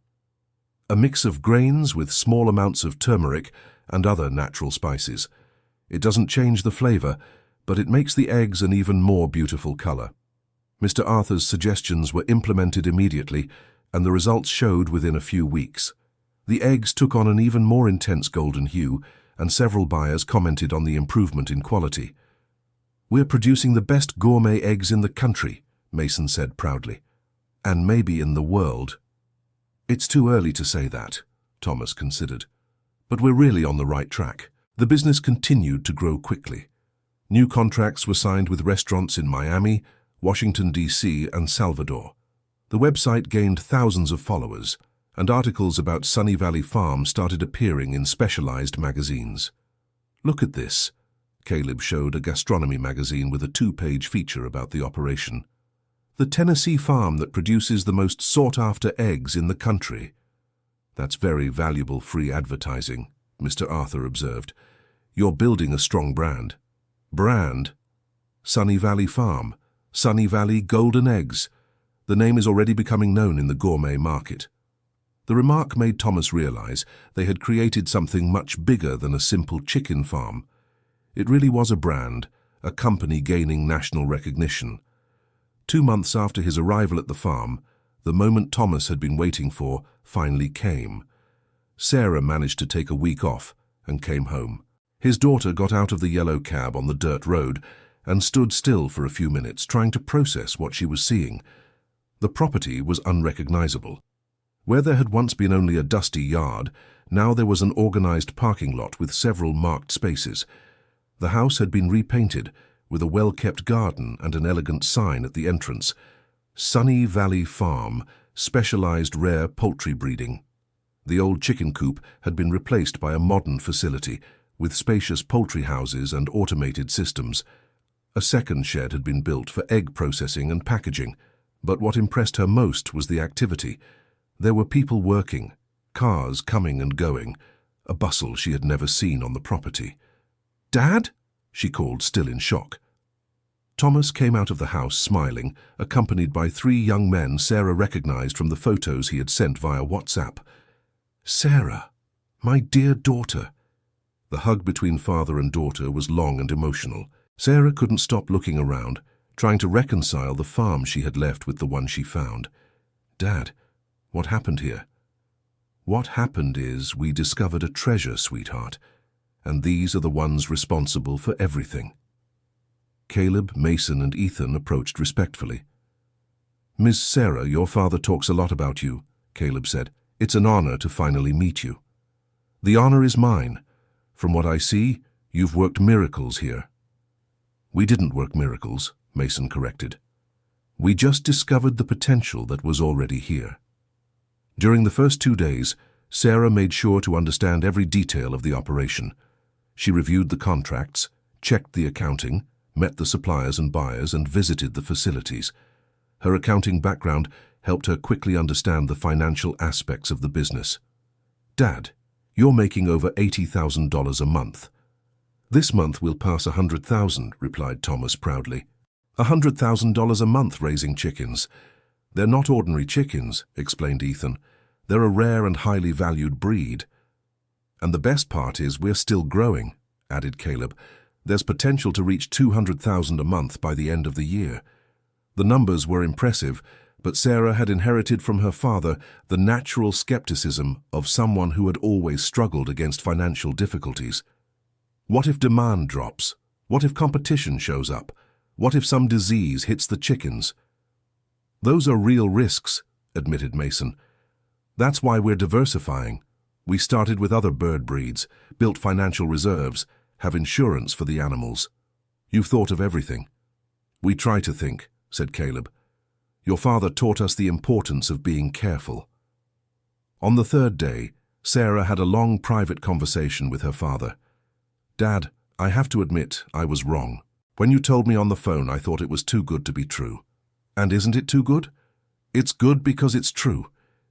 "A mix of grains with small amounts of turmeric and other natural spices. It doesn't change the flavor, but it makes the eggs an even more beautiful color." Mr. Arthur's suggestions were implemented immediately, and the results showed within a few weeks. The eggs took on an even more intense golden hue, and several buyers commented on the improvement in quality. "We're producing the best gourmet eggs in the country," Mason said proudly. "And maybe in the world." "It's too early to say that," Thomas considered. "But we're really on the right track." The business continued to grow quickly. New contracts were signed with restaurants in Miami, Washington, D.C., and Salvador. The website gained thousands of followers, and articles about Sunny Valley Farm started appearing in specialized magazines. "Look at this," Caleb showed a gastronomy magazine with a 2-page feature about the operation. "The Tennessee farm that produces the most sought-after eggs in the country." "That's very valuable free advertising," Mr. Arthur observed. "You're building a strong brand." "Brand? Sunny Valley Farm. Sunny Valley Golden Eggs. The name is already becoming known in the gourmet market." The remark made Thomas realize they had created something much bigger than a simple chicken farm. It really was a brand, a company gaining national recognition. 2 months after his arrival at the farm, the moment Thomas had been waiting for finally came. Sarah managed to take a week off and came home. His daughter got out of the yellow cab on the dirt road and stood still for a few minutes, trying to process what she was seeing. The property was unrecognizable. Where there had once been only a dusty yard, now there was an organized parking lot with several marked spaces. The house had been repainted, with a well-kept garden and an elegant sign at the entrance. Sunny Valley Farm, specialized rare poultry breeding. The old chicken coop had been replaced by a modern facility, with spacious poultry houses and automated systems. A second shed had been built for egg processing and packaging, but what impressed her most was the activity. There were people working, cars coming and going, a bustle she had never seen on the property. "Dad?" she called, still in shock. Thomas came out of the house smiling, accompanied by 3 young men Sarah recognized from the photos he had sent via WhatsApp. "Sarah, my dear daughter." The hug between father and daughter was long and emotional. Sarah couldn't stop looking around, trying to reconcile the farm she had left with the one she found. "Dad, what happened here?" "What happened is we discovered a treasure, sweetheart, and these are the ones responsible for everything." Caleb, Mason, and Ethan approached respectfully. "Miss Sarah, your father talks a lot about you," Caleb said. "It's an honor to finally meet you." "The honor is mine. From what I see, you've worked miracles here." "We didn't work miracles," Mason corrected. "We just discovered the potential that was already here." During the first 2 days, Sarah made sure to understand every detail of the operation. She reviewed the contracts, checked the accounting, met the suppliers and buyers, and visited the facilities. Her accounting background helped her quickly understand the financial aspects of the business. "Dad, you're making over $80,000 a month." "This month we'll pass 100,000, replied Thomas proudly. $100,000 a month raising chickens. They're not ordinary chickens, explained Ethan. They're a rare and highly valued breed. And the best part is we're still growing, added Caleb. There's potential to reach 200,000 a month by the end of the year. The numbers were impressive, but Sarah had inherited from her father the natural skepticism of someone who had always struggled against financial difficulties. What if demand drops? What if competition shows up? What if some disease hits the chickens? Those are real risks, admitted Mason. That's why we're diversifying. We started with other bird breeds, built financial reserves, have insurance for the animals. You've thought of everything. We try to think, said Caleb. Your father taught us the importance of being careful. On the third day, Sarah had a long private conversation with her father. Dad, I have to admit I was wrong. When you told me on the phone, I thought it was too good to be true. And isn't it too good? It's good because it's true.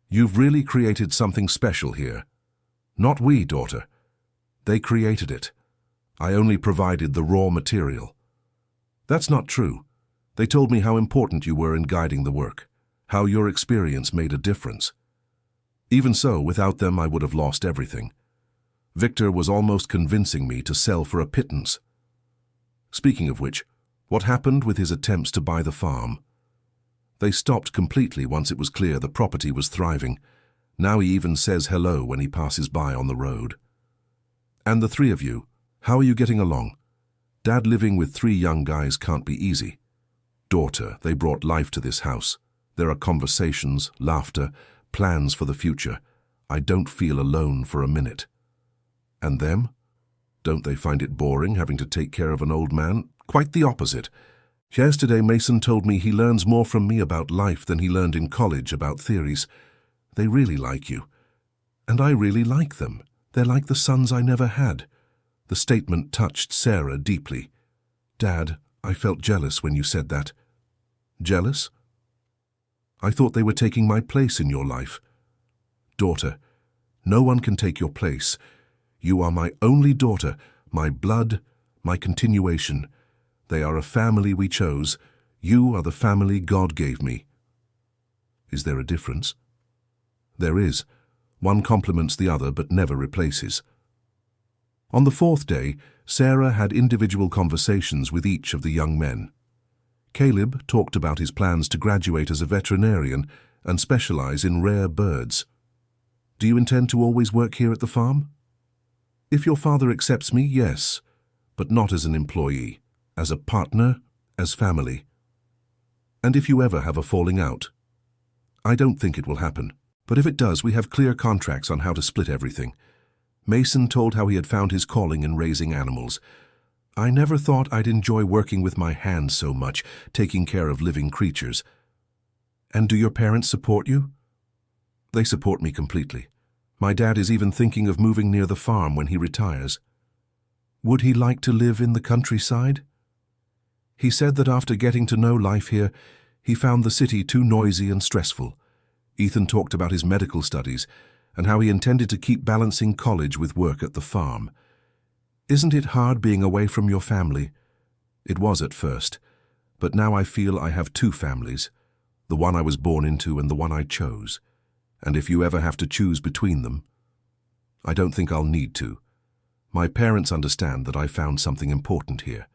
You've really created something special here. Not we, daughter. They created it. I only provided the raw material. That's not true. They told me how important you were in guiding the work, how your experience made a difference. Even so, without them, I would have lost everything. Victor was almost convincing me to sell for a pittance. Speaking of which, what happened with his attempts to buy the farm? They stopped completely once it was clear the property was thriving. Now he even says hello when he passes by on the road. And the three of you, how are you getting along? Dad living with three young guys can't be easy. Daughter, they brought life to this house. There are conversations, laughter, plans for the future. I don't feel alone for a minute. And them? Don't they find it boring having to take care of an old man? Quite the opposite. Yesterday Mason told me he learns more from me about life than he learned in college about theories. They really like you. And I really like them. They're like the sons I never had. The statement touched Sarah deeply. Dad, I felt jealous when you said that. Jealous? I thought they were taking my place in your life. Daughter, no one can take your place. You are my only daughter, my blood, my continuation. They are a family we chose. You are the family God gave me. Is there a difference? There is. One complements the other but never replaces. On the fourth day, Sarah had individual conversations with each of the young men. Caleb talked about his plans to graduate as a veterinarian and specialize in rare birds. Do you intend to always work here at the farm? If your father accepts me, yes, but not as an employee, as a partner, as family. And if you ever have a falling out? I don't think it will happen, but if it does, we have clear contracts on how to split everything. Mason told how he had found his calling in raising animals. I never thought I'd enjoy working with my hands so much, taking care of living creatures. And do your parents support you? They support me completely. My dad is even thinking of moving near the farm when he retires. Would he like to live in the countryside? He said that after getting to know life here, he found the city too noisy and stressful. Ethan talked about his medical studies and how he intended to keep balancing college with work at the farm. Isn't it hard being away from your family? It was at first, but now I feel I have two families, the one I was born into and the one I chose. And if you ever have to choose between them, I don't think I'll need to. My parents understand that I found something important here.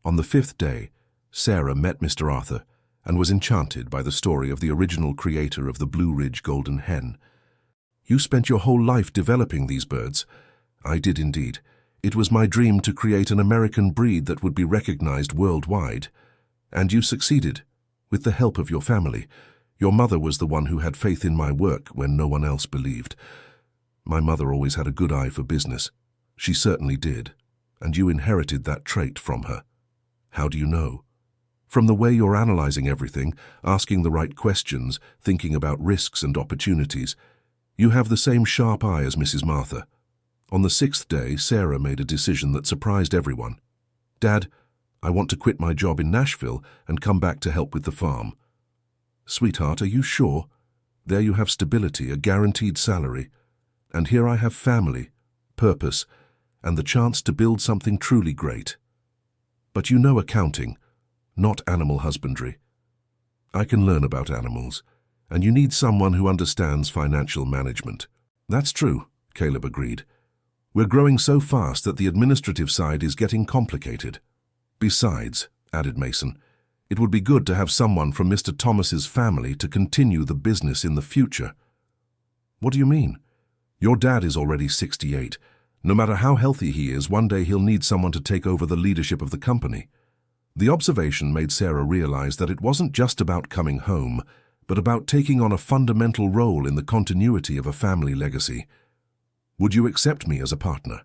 On the fifth day, Sarah met Mr. Arthur and was enchanted by the story of the original creator of the Blue Ridge Golden Hen. You spent your whole life developing these birds. I did indeed. It was my dream to create an American breed that would be recognized worldwide. And you succeeded, with the help of your family. Your mother was the one who had faith in my work when no one else believed. My mother always had a good eye for business. She certainly did, and you inherited that trait from her. How do you know? From the way you're analyzing everything, asking the right questions, thinking about risks and opportunities. You have the same sharp eye as Mrs. Martha. On the sixth day, Sarah made a decision that surprised everyone. Dad, I want to quit my job in Nashville and come back to help with the farm. Sweetheart, are you sure? There you have stability, a guaranteed salary. And here I have family, purpose, and the chance to build something truly great. But you know accounting, not animal husbandry. I can learn about animals, and you need someone who understands financial management. That's true, Caleb agreed. We're growing so fast that the administrative side is getting complicated. Besides, added Mason, It would be good to have someone from Mr. Thomas's family to continue the business in the future. What do you mean? Your dad is already 68. No matter how healthy he is, one day he'll need someone to take over the leadership of the company. The observation made Sarah realize that it wasn't just about coming home, but about taking on a fundamental role in the continuity of a family legacy. Would you accept me as a partner?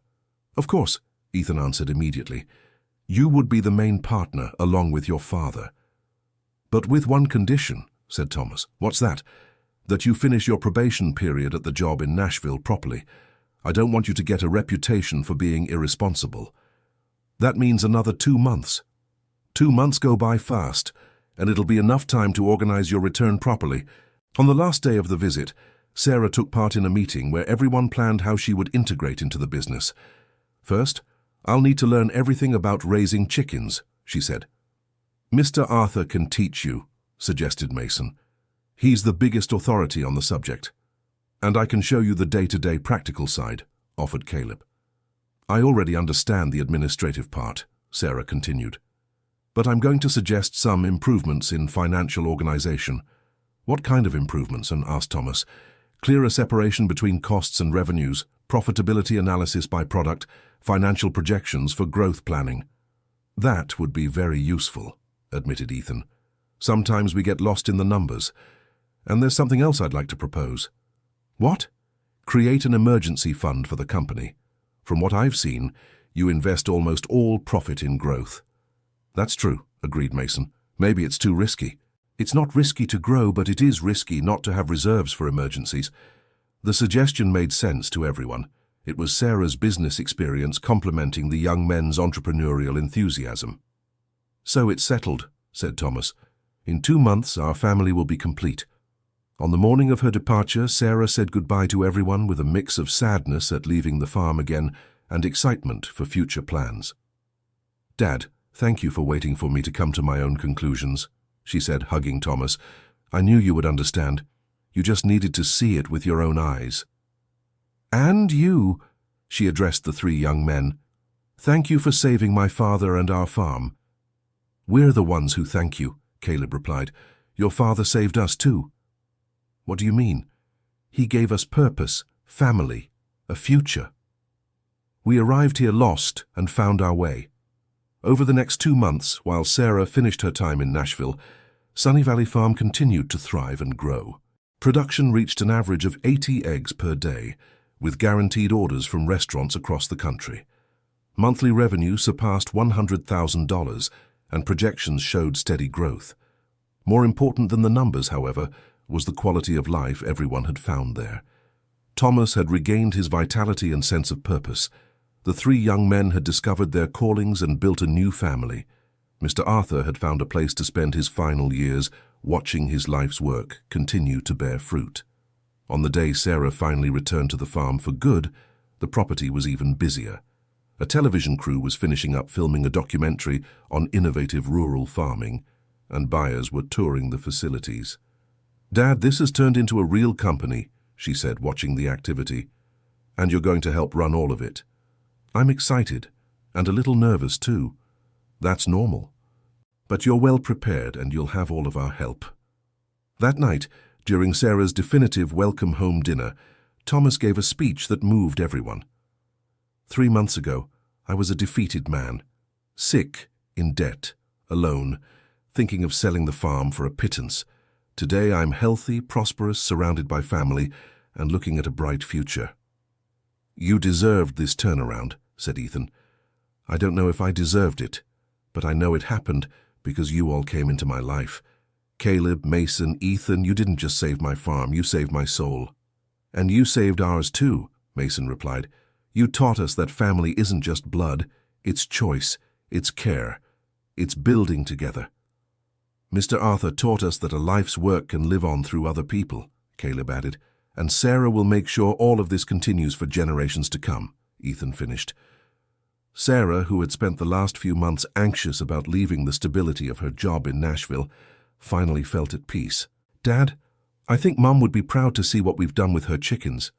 Of course, Ethan answered immediately. You would be the main partner along with your father. But with one condition, said Thomas. What's that? That you finish your probation period at the job in Nashville properly. I don't want you to get a reputation for being irresponsible. That means another 2 months. 2 months go by fast, and it'll be enough time to organize your return properly. On the last day of the visit, Sarah took part in a meeting where everyone planned how she would integrate into the business. First, I'll need to learn everything about raising chickens, she said. Mr. Arthur can teach you, suggested Mason. He's the biggest authority on the subject. And I can show you the day-to-day practical side, offered Caleb. I already understand the administrative part, Sarah continued. But I'm going to suggest some improvements in financial organization. What kind of improvements? Asked Thomas. Clearer separation between costs and revenues, profitability analysis by product, financial projections for growth planning. That would be very useful, admitted Ethan. Sometimes we get lost in the numbers. And there's something else I'd like to propose. What? Create an emergency fund for the company. From what I've seen, you invest almost all profit in growth. That's true, agreed Mason. Maybe it's too risky. It's not risky to grow, but it is risky not to have reserves for emergencies. The suggestion made sense to everyone. It was Sarah's business experience complementing the young men's entrepreneurial enthusiasm. So it's settled, said Thomas. In 2 months, our family will be complete. On the morning of her departure, Sarah said goodbye to everyone with a mix of sadness at leaving the farm again and excitement for future plans. Dad, thank you for waiting for me to come to my own conclusions, she said, hugging Thomas. I knew you would understand. You just needed to see it with your own eyes. And you, she addressed the 3 young men. Thank you for saving my father and our farm. We're the ones who thank you, Caleb replied. Your father saved us too. What do you mean? He gave us purpose, family, a future. We arrived here lost and found our way. Over the next 2 months, while Sarah finished her time in Nashville, Sunny Valley Farm continued to thrive and grow. Production reached an average of 80 eggs per day, with guaranteed orders from restaurants across the country. Monthly revenue surpassed $100,000, and projections showed steady growth. More important than the numbers, however, was the quality of life everyone had found there. Thomas had regained his vitality and sense of purpose. The 3 young men had discovered their callings and built a new family. Mr. Arthur had found a place to spend his final years, watching his life's work continue to bear fruit. On the day Sarah finally returned to the farm for good, the property was even busier. A television crew was finishing up filming a documentary on innovative rural farming, and buyers were touring the facilities. Dad, this has turned into a real company, she said, watching the activity. And you're going to help run all of it. I'm excited, and a little nervous too. That's normal. But you're well prepared and you'll have all of our help. That night, during Sarah's definitive welcome home dinner, Thomas gave a speech that moved everyone. 3 months ago, I was a defeated man, sick, in debt, alone, thinking of selling the farm for a pittance. Today I'm healthy, prosperous, surrounded by family, and looking at a bright future. You deserved this turnaround, said Ethan. I don't know if I deserved it, but I know it happened because you all came into my life. Caleb, Mason, Ethan, you didn't just save my farm, you saved my soul. And you saved ours too, Mason replied. You taught us that family isn't just blood, it's choice, it's care, it's building together. Mr. Arthur taught us that a life's work can live on through other people, Caleb added, and Sarah will make sure all of this continues for generations to come, Ethan finished. Sarah, who had spent the last few months anxious about leaving the stability of her job in Nashville, finally felt at peace. Dad, I think Mum would be proud to see what we've done with her chickens.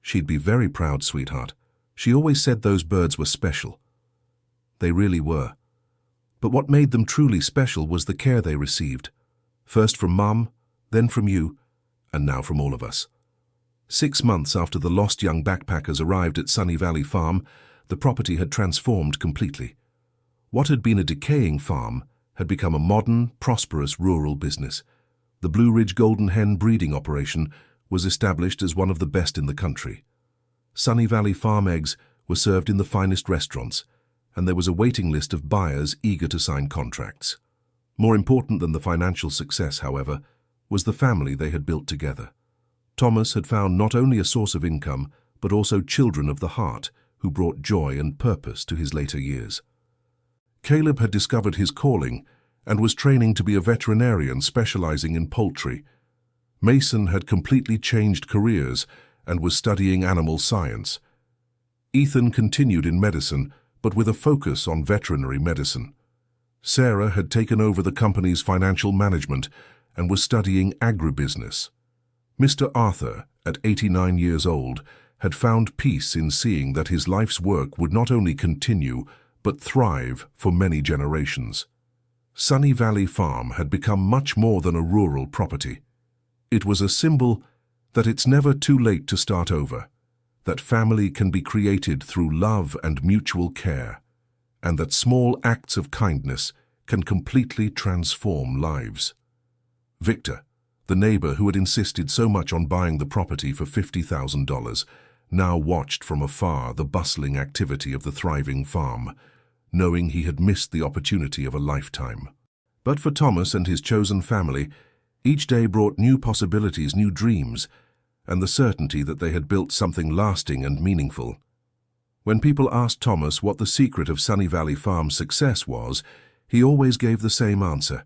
She'd be very proud, sweetheart. She always said those birds were special. They really were. But what made them truly special was the care they received. First from Mum, then from you, and now from all of us. 6 months after the lost young backpackers arrived at Sunny Valley Farm, the property had transformed completely. What had been a decaying farm had become a modern, prosperous rural business. The Blue Ridge Golden Hen breeding operation was established as one of the best in the country. Sunny Valley Farm eggs were served in the finest restaurants, and there was a waiting list of buyers eager to sign contracts. More important than the financial success, however, was the family they had built together. Thomas had found not only a source of income, but also children of the heart who brought joy and purpose to his later years. Caleb had discovered his calling and was training to be a veterinarian specializing in poultry. Mason had completely changed careers and was studying animal science. Ethan continued in medicine, but with a focus on veterinary medicine. Sarah had taken over the company's financial management and was studying agribusiness. Mr. Arthur, at 89 years old, had found peace in seeing that his life's work would not only continue, but thrive for many generations. Sunny Valley Farm had become much more than a rural property. It was a symbol that it's never too late to start over, that family can be created through love and mutual care, and that small acts of kindness can completely transform lives. Victor, the neighbor who had insisted so much on buying the property for $50,000, now watched from afar the bustling activity of the thriving farm, knowing he had missed the opportunity of a lifetime. But for Thomas and his chosen family, each day brought new possibilities, new dreams, and the certainty that they had built something lasting and meaningful. When people asked Thomas what the secret of Sunny Valley Farm's success was, he always gave the same answer.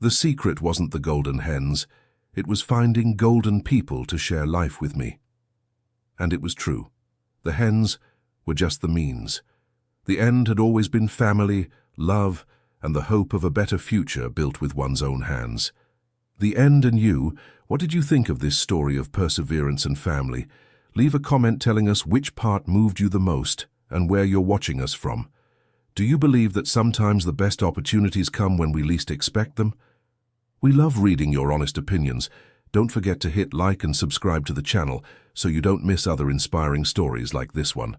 The secret wasn't the golden hens, it was finding golden people to share life with me. And it was true. The hens were just the means. The end had always been family, love, and the hope of a better future built with one's own hands. The end and you, what did you think of this story of perseverance and family? Leave a comment telling us which part moved you the most and where you're watching us from. Do you believe that sometimes the best opportunities come when we least expect them? We love reading your honest opinions. Don't forget to hit like and subscribe to the channel so you don't miss other inspiring stories like this one.